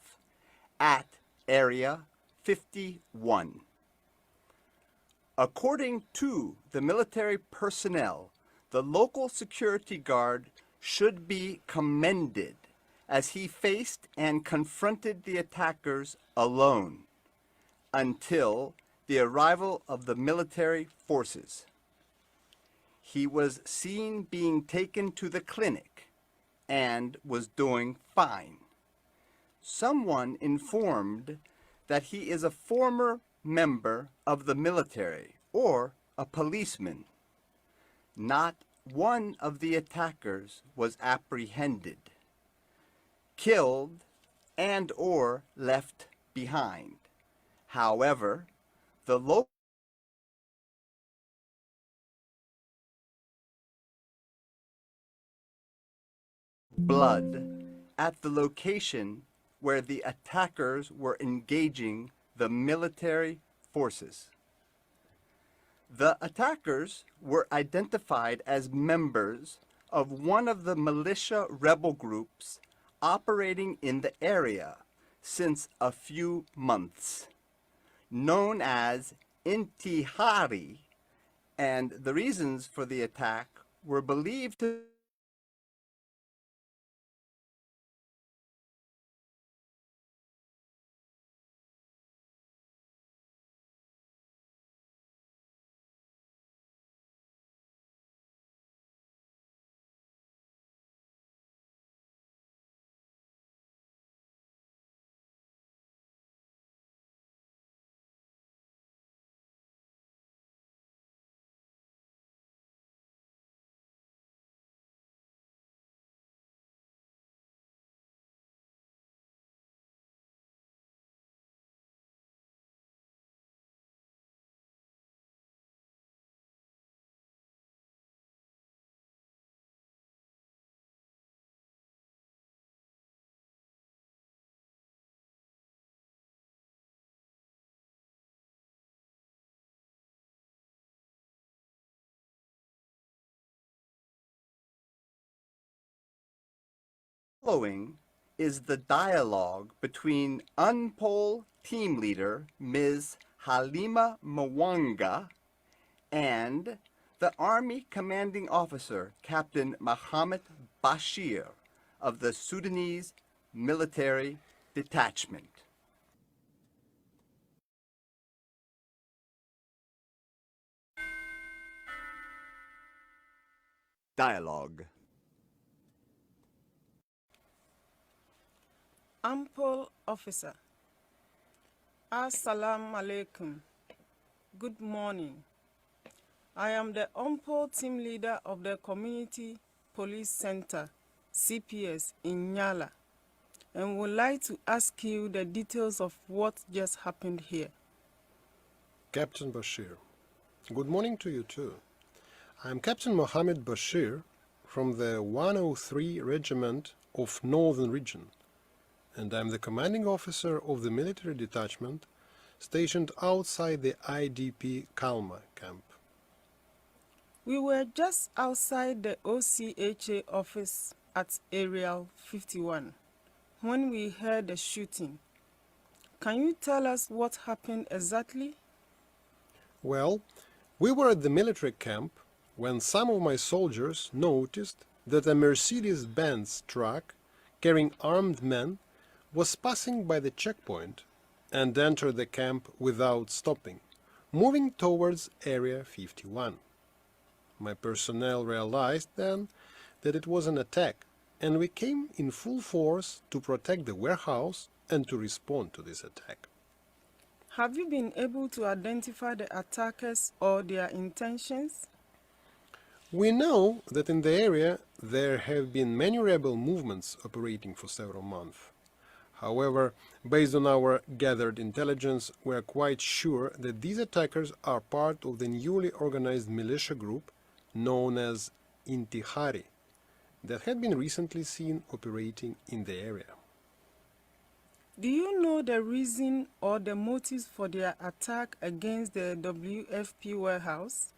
at Area 51. According to the military personnel, the local security guard should be commended as he faced and confronted the attackers alone until the arrival of the military forces. He was seen being taken to the clinic and was doing fine. Someone informed that he is a former member of the military or a policeman. Not one of the attackers was apprehended, killed, and or left behind. However, the local blood at the location where the attackers were engaging the military forces. The attackers were identified as members of one of the militia rebel groups operating in the area since a few months, known as Intihari, and the reasons for the attack were believed to following is the dialogue between UNPOL team leader Ms. Halima Mwanga and the Army Commanding Officer Captain Mohammed Bashir of the Sudanese Military Detachment. Dialogue. Ample officer. Assalamu alaikum. Good morning. I am the Ample team leader of the Community Police Center, CPS, in Nyala, and would like to ask you the details of what just happened here. Captain Bashir, good morning to you too. I am Captain Mohammed Bashir from the 103 Regiment of Northern Region, and I am the commanding officer of the military detachment stationed outside the IDP Kalma camp. We were just outside the OCHA office at Area 51 when we heard the shooting. Can you tell us what happened exactly? Well, we were at the military camp when some of my soldiers noticed that a Mercedes-Benz truck carrying armed men was passing by the checkpoint and entered the camp without stopping, moving towards Area 51. My personnel realized then that it was an attack, and we came in full force to protect the warehouse and to respond to this attack. Have you been able to identify the attackers or their intentions? We know that in the area there have been many rebel movements operating for several months. However, based on our gathered intelligence, we are quite sure that these attackers are part of the newly organized militia group known as Intihari that had been recently seen operating in the area. Do you know the reason or the motives for their attack against the WFP warehouse?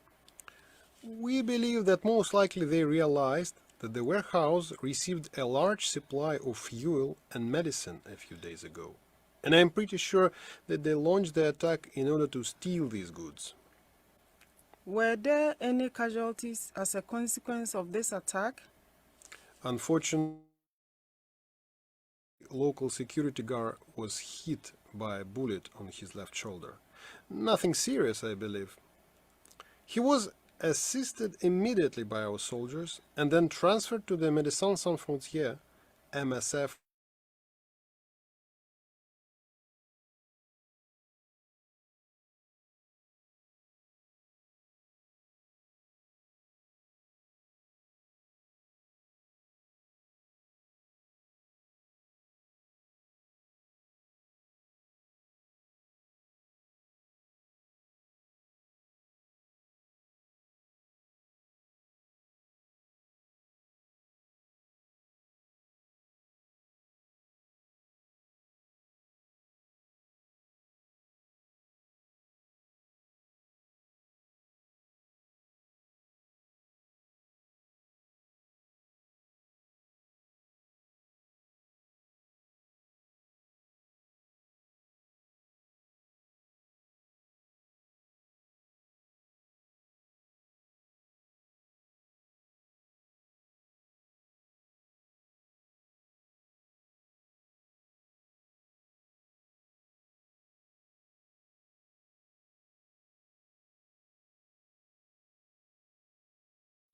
We believe that most likely they realized that the warehouse received a large supply of fuel and medicine a few days ago, and I'm pretty sure that they launched the attack in order to steal these goods. Were there any casualties as a consequence of this attack? Unfortunately, local security guard was hit by a bullet on his left shoulder. Nothing serious, I believe. He was assisted immediately by our soldiers and then transferred to the Médecins Sans Frontières, MSF,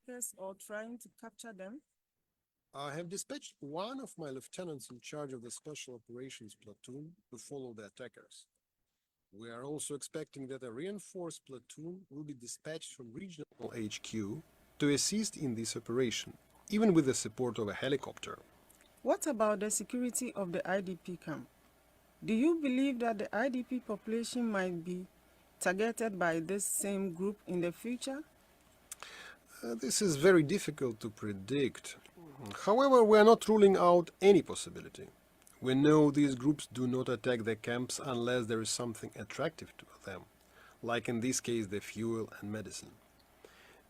attackers or trying to capture them? I have dispatched one of my lieutenants in charge of the Special Operations Platoon to follow the attackers. We are also expecting that a reinforced platoon will be dispatched from regional HQ to assist in this operation, even with the support of a helicopter. What about the security of the IDP camp? Do you believe that the IDP population might be targeted by this same group in the future? This is very difficult to predict. However, we are not ruling out any possibility. We know these groups do not attack the camps unless there is something attractive to them, like in this case the fuel and medicine.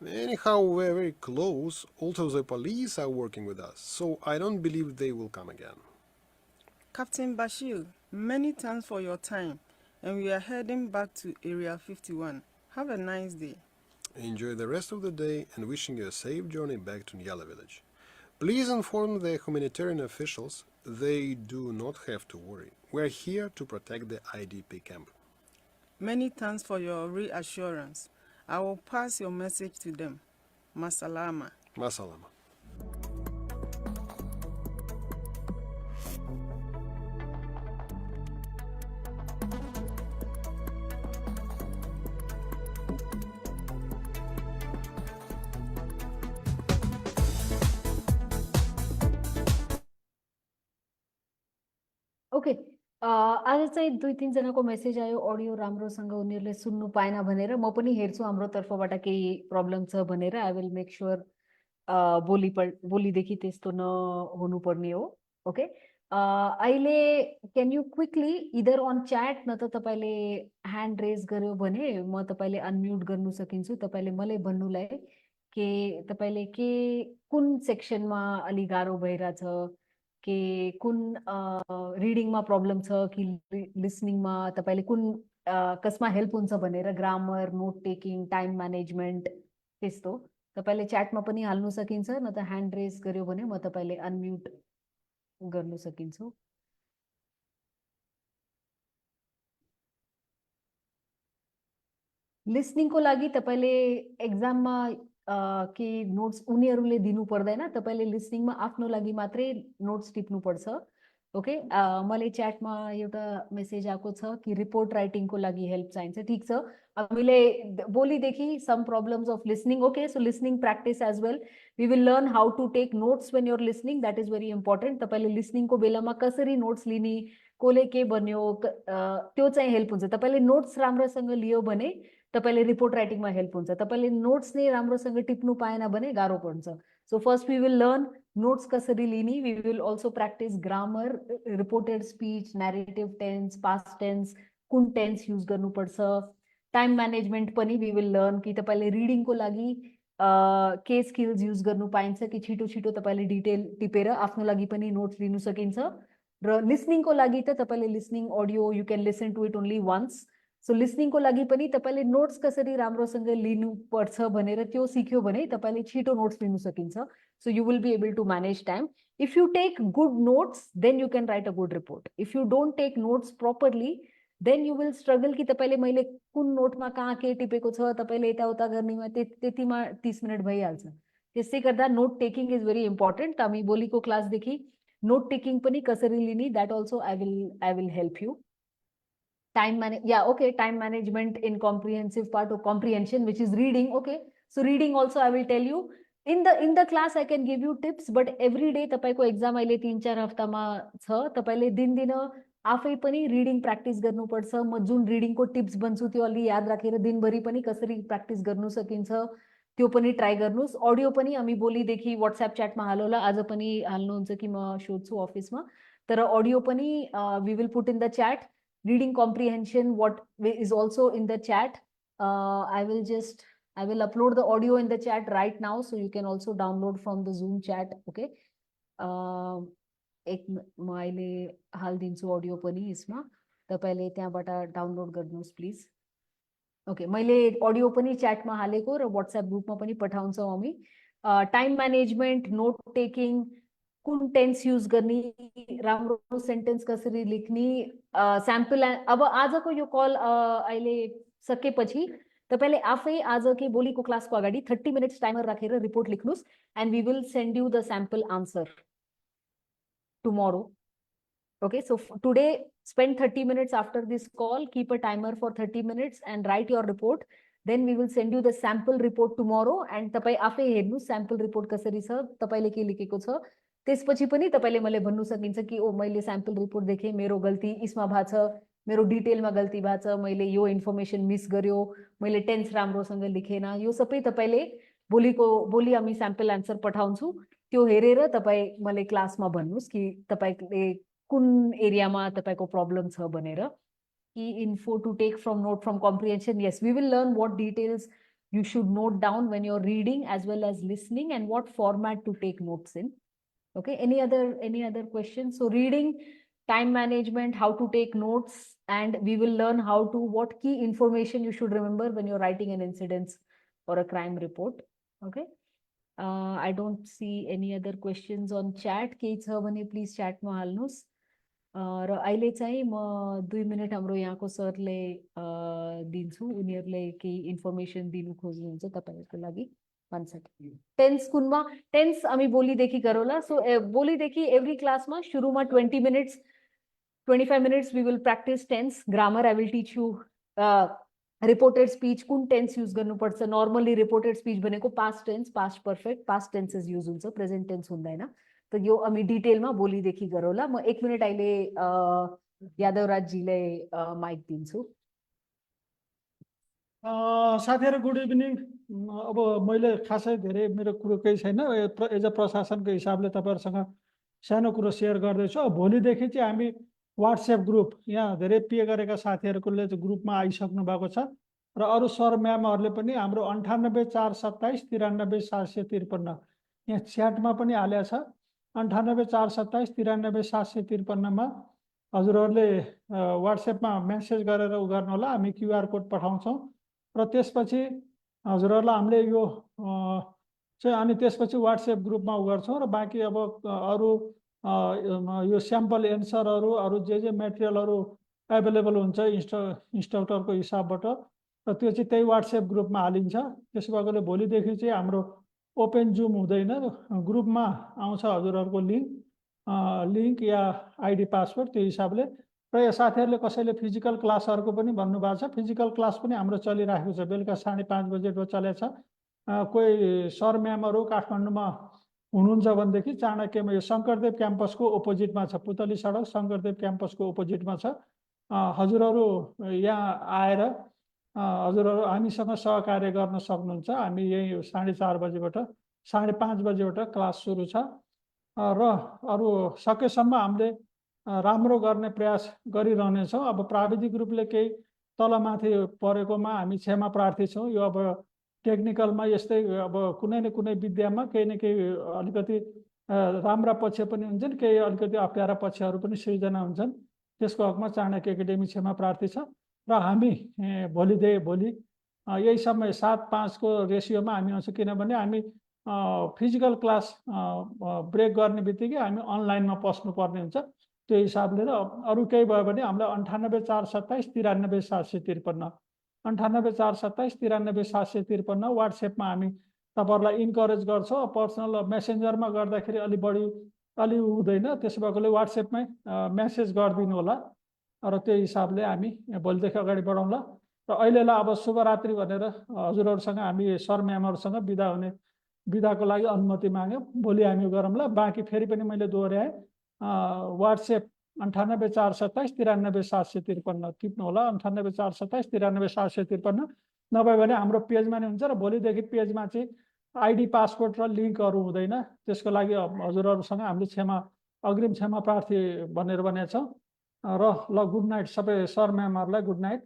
Anyhow, we are very close. Also, the police are working with us, so I don't believe they will come again. Captain Bashir, many thanks for your time, and we are heading back to Area 51. Have a nice day. Enjoy the rest of the day and wishing you a safe journey back to Nyala village. Please inform the humanitarian officials they do not have to worry. We are here to protect the IDP camp. Many thanks for your reassurance. I will pass your message to them. Masalama. Masalama. Okay आज चाहिँ 2-3 जनाको message आयो audio राम्रोसँग उनीहरूले सुन्नु पाएन भनेर म पनि हेर्छु हाम्रो तर्फबाट केही प्रब्लम छ भनेर आई विल मेक श्योर भोलिदेखि त्यस्तो नहुनुपर्ने हो ओके अहिले क्यान यु क्विकली इदर अन च्याट न त तपाईँले ह्यान्ड रेज गर्यो भने म तपाईँले अनम्युट गर्नु सकिन्छु तपाईँले मलाई भन्नुलाई के तपाईँले के कुन सेक्सनमा अलि गाह्रो भइरहेछ के कुन रिडिङमा प्रब्लम छ कि लिसनिङमा तपाईँले कुन कसमा हेल्प हुन्छ भनेर grammar note taking time management त्यस्तो तपाईँले च्याटमा पनि हाल्नु सकिन्छ न त ह्यान्ड रेज गर्यो भने म तपाईँले अनम्युट गर्नु सकिन्छु लिसनिङको लागि तपाईँले एक्जाममा के नोट्स उनीहरूले दिनु पर्दैन तपाईँले लिसनिङमा आफ्नो लागि मात्रै नोट्स टिप्नु पर्छ ओके मलाई च्याटमा एउटा मेसेज आएको छ कि रिपोर्ट राइटिङको लागि हेल्प चाहिन्छ ठिक छ हामीले भोलिदेखि some problems of listening okay so listening practice as well we will learn how to take notes when your listening that is very important तपाईँले लिसनिङको बेलामा कसरी नोट्स लिने कसले के भन्यो त्यो चाहिँ हेल्प हुन्छ तपाईँले नोट्स राम्रोसँग लियो भने तपाईँले रिपोर्ट राइटिङमा हेल्प हुन्छ तपाईँले नोट्स नै राम्रोसँग टिप्नु पाएन भने गाह्रो पर्छ so first we will learn notes कसरी लिने we will also practice grammar reported speech narrative tense past tense कुन टेन्स युज गर्नुपर्छ टाइम म्यानेजमेन्ट पनि वी विल लर्न कि तपाईँले रिडिङको लागि के स्किल्स युज गर्नु पाइन्छ कि छिटो छिटो तपाईँले डिटेल टिपेर आफ्नो लागि पनि नोट्स लिनु सकिन्छ र लिसनिङको लागि त तपाईँले listening audio you can listen to it only once so लिसनिङको लागि पनि तपाईँले नोट्स कसरी राम्रोसँग लिनुपर्छ भनेर त्यो सिक्यो भने तपाईँले छिटो नोट्स लिनु सकिन्छ so you will be able to manage time if you take good notes then you can write a good report if you don't take notes properly then you will struggle कि तपाईँले मैले कुन नोटमा कहाँ के टिपेको छ तपाईँले यताउता गर्नेमा त्यतिमा 30 मिनट भइहाल्छ त्यसै गर्दा note taking is very important हामी भोलिको क्लासदेखि नोट टेकिङ पनि कसरी लिने that also I will help you time time management in comprehensive part of comprehension which is reading okay so reading also I will tell you in the class I can give you tips but every day तपाईको exam अहिले 3-4 हप्तामा छ तपाईले दिन आफै पनि reading practice गर्नुपर्छ म जुन रिडिङको टिप्स भन्छु त्यो अलि याद राखेर दिनभरि पनि कसरी प्र्याक्टिस गर्नु सकिन्छ त्यो पनि ट्राई गर्नुस् अडियो पनि हामी भोलिदेखि व्हाट्सएप च्याटमा हालौला आज पनि हाल्नुहुन्छ कि म सोध्छु अफिसमा तर अडियो पनि we will put in the chat reading comprehension what is also in the chat I will upload the audio in the chat right now so you can also download from the Zoom chat okay एक मैले हाल्दिन्छु audio पनि यसमा तपाईले त्यहाँबाट download गर्नुस् please okay मैले audio पनि च्याटमा हालेको र व्हाट्सएप ग्रुपमा पनि पठाउँछौ हामी टाइम म्यानेजमेन्ट नोट टेकिङ कुन टेन्स युज गर्ने राम्रो सेन्टेन्स कसरी लेख्ने स्याम्पल अब आजको यो कल अहिले सकेपछि तपाईँले आफै आज कि भोलिको क्लासको अगाडि 30 मिनट्स टाइमर राखेर रिपोर्ट लेख्नुहोस् and we will send you the sample answer tomorrow. Okay, so today spend 30 minutes after this call, keep a timer for 30 minutes and write your report. Then we will send you the sample report tomorrow and तपाईं आफै हेर्नुस् sample report कसरी छ, तपाईले के लेखेको छ. त्यसपछि पनि तपाईले मलाई भन्नु सकिन्छ कि ओ मैले sample report देखेँ, मेरो गल्ती यसमा भएको छ, मेरो डिटेलमा गल्ती भएको छ, मैले यो इन्फर्मेसन मिस गर्यो, मैले टेन्स राम्रोसँग लेखेन. यो सबै तपाईले भोलि हामी sample answer पठाउँछु. त्यो हेरेर तपाई मलाई क्लासमा भन्नुस् कि तपाईले कुन एरियामा तपाईको प्रब्लम छ भनेर. Key info to take from note from comprehension. Yes, we will learn what details you should note down when you're reading as well as listening and what format to take notes in. Okay, any other questions? So reading, time management, how to take notes, and we will learn what key information you should remember when you're writing an incident or a crime report. Okay. I don't see any other questions on chat. केही छ भने please chat मा हाल्नुस्. र अहिले चाहिँ म 2 minute हाम्रो यहाँको सरले दिन्छु. उनीहरूले केही इन्फर्मेसन दिनु खोज्नुहुन्छ तपाईहरुको लागि. 1 सेकेन्ड. टेन्स कुनमा टेन्स हामी भोलिदेखि गरौँला. सो भोलिदेखि एभ्री क्लासमा सुरुमा 20 minutes 25 minutes we will practice tense. Grammar I will teach you. Reported speech कुन टेन्स युज गर्नुपर्छ. नर्मली रिपोर्टेड स्पीच भनेको past tense, past perfect, past tenses use हुन्छ, प्रेजेन्ट टेन्स हुँदैन. त यो हामी डिटेलमा भोलिदेखि गरौँला. म 1 मिनेट अहिले यादवराज जीलाई माइक दिन्छु. साथीहरु गुड इभिनिङ. अब मैले खासै धेरै मेरो कुरो केही छैन. एज अ प्रशासनको हिसाबले तपाईहरुसँग सानो कुरो शेयर गर्दैछु. भोलिदेखि चाहिँ हामी व्हाट्सएप ग्रुप, यहाँ धेरै पे गरेका साथीहरुले ग्रुपमा आइसक्नु भएको छ र अरु सर म्यामहरुले पनि हाम्रो 984727 93753 यहाँ च्याटमा पनि हालेको छ. 984727 93753 मा हजुरहरुले व्हाट्सएपमा मेसेज गरेर उ गर्नु होला. हामी क्यूआर कोड पठाउँछौं र त्यसपछि हजुरहरुलाई हामीले यो चाहिँ अनि त्यसपछि व्हाट्सएप ग्रुपमा उ गर्छौं र बाँकी अब अरु यो स्याम्पल एन्सरहरु अरु जे मटेरियलहरु अवेलेबल हुन्छ इन्स्ट्रक्टरको हिसाबबाट र त्यो चाहिँ त्यही व्हाट्सएप ग्रुपमा हालिन्छ. त्यसो भएकोले भोलिदेखि चाहिँ हाम्रो ओपन जुम हुँदैन, ग्रुपमा आउँछ हजुरहरुको लिंक या आईडी पासवर्ड. त्यो हिसाबले र यो साथीहरुले कसैले फिजिकल क्लासहरुको पनि भन्नु भएको छ. फिजिकल क्लास पनि हाम्रो चलिरहेको छ. बेलुका 5:30 बजेको चलेछ. कोही सर म्यामहरु काठमाडौँमा हुनुहुन्छ भनेदेखि चाणक्यमा यो शंकरदेव क्याम्पसको अपोजिटमा छ. पुतली सडक शंकरदेव क्याम्पसको अपोजिटमा छ. हजुरहरु यहाँ आएर हजुरहरु हामीसँग सहकार्य गर्न सक्नुहुन्छ. हामी यही 4:30 बजेबाट 5:30 बजेबाट क्लास सुरु छ र अरु सकेसम्म हामीले राम्रो गर्ने प्रयास गरिरहनेछौं. अब प्राविधिक रूपले केही तलमाथि परेकोमा हामी क्षमा प्रार्थी छौं. यो अब टेक्निकलमा यस्तै अब कुनै न कुनै विद्यामा केही न केही अलिकति राम्रा पक्ष पनि हुन्छन्, केही अलिकति अप्ठ्यारा पक्षहरु पनि सृजना हुन्छन्. त्यसको हकमा चाणक्य एकाडेमी क्षमा प्रार्थी छ र हामी भोलि यही समय 7:5 को रेशियोमा हामी आउँछौं. किनभने हामी फिजिकल क्लास ब्रेक गर्ने बित्तिकै हामी अनलाइनमा पस्नु पर्ने हुन्छ. त्यो हिसाबले र अरु केही भयो भने हामीलाई 98427 93753 98427 93753 व्हाट्सएपमा हामी तपाईहरुलाई इन्करेज गर्छौं. पर्सनल मेसेन्जरमा गर्दाखेरि अलि हुँदैन. त्यसो भएकोले व्हाट्सएपमै मेसेज गरिदिनु होला र त्यो हिसाबले हामी भोलिदेखि अगाडि बढाउँला. र अहिलेलाई अब शुभरात्रि भनेर हजुरहरुसँग हामी सर म्यामहरुसँग बिदाको लागि अनुमति माग्यौं. भोलि हामी गरौँला. बाँकी फेरि पनि मैले दोहोर्याएँ. व्हाट्सएप 98427 93753 टिप्नु होला. 98427 93753 नभए भने हाम्रो पेजमा नै हुन्छ र भोलिदेखि पेजमा चाहिँ आईडी पासवर्ड र लिंकहरु हुँदैन. त्यसको लागि हजुरहरुसँग हामीले अग्रिम क्षमा प्रार्थी भनेर भनेका छौं. र ल गुड नाइट सबै सर म्यामहरुलाई गुड नाइट.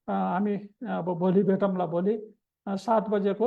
हामी अब भोलि भेटौँला. भोलि 7 बजेको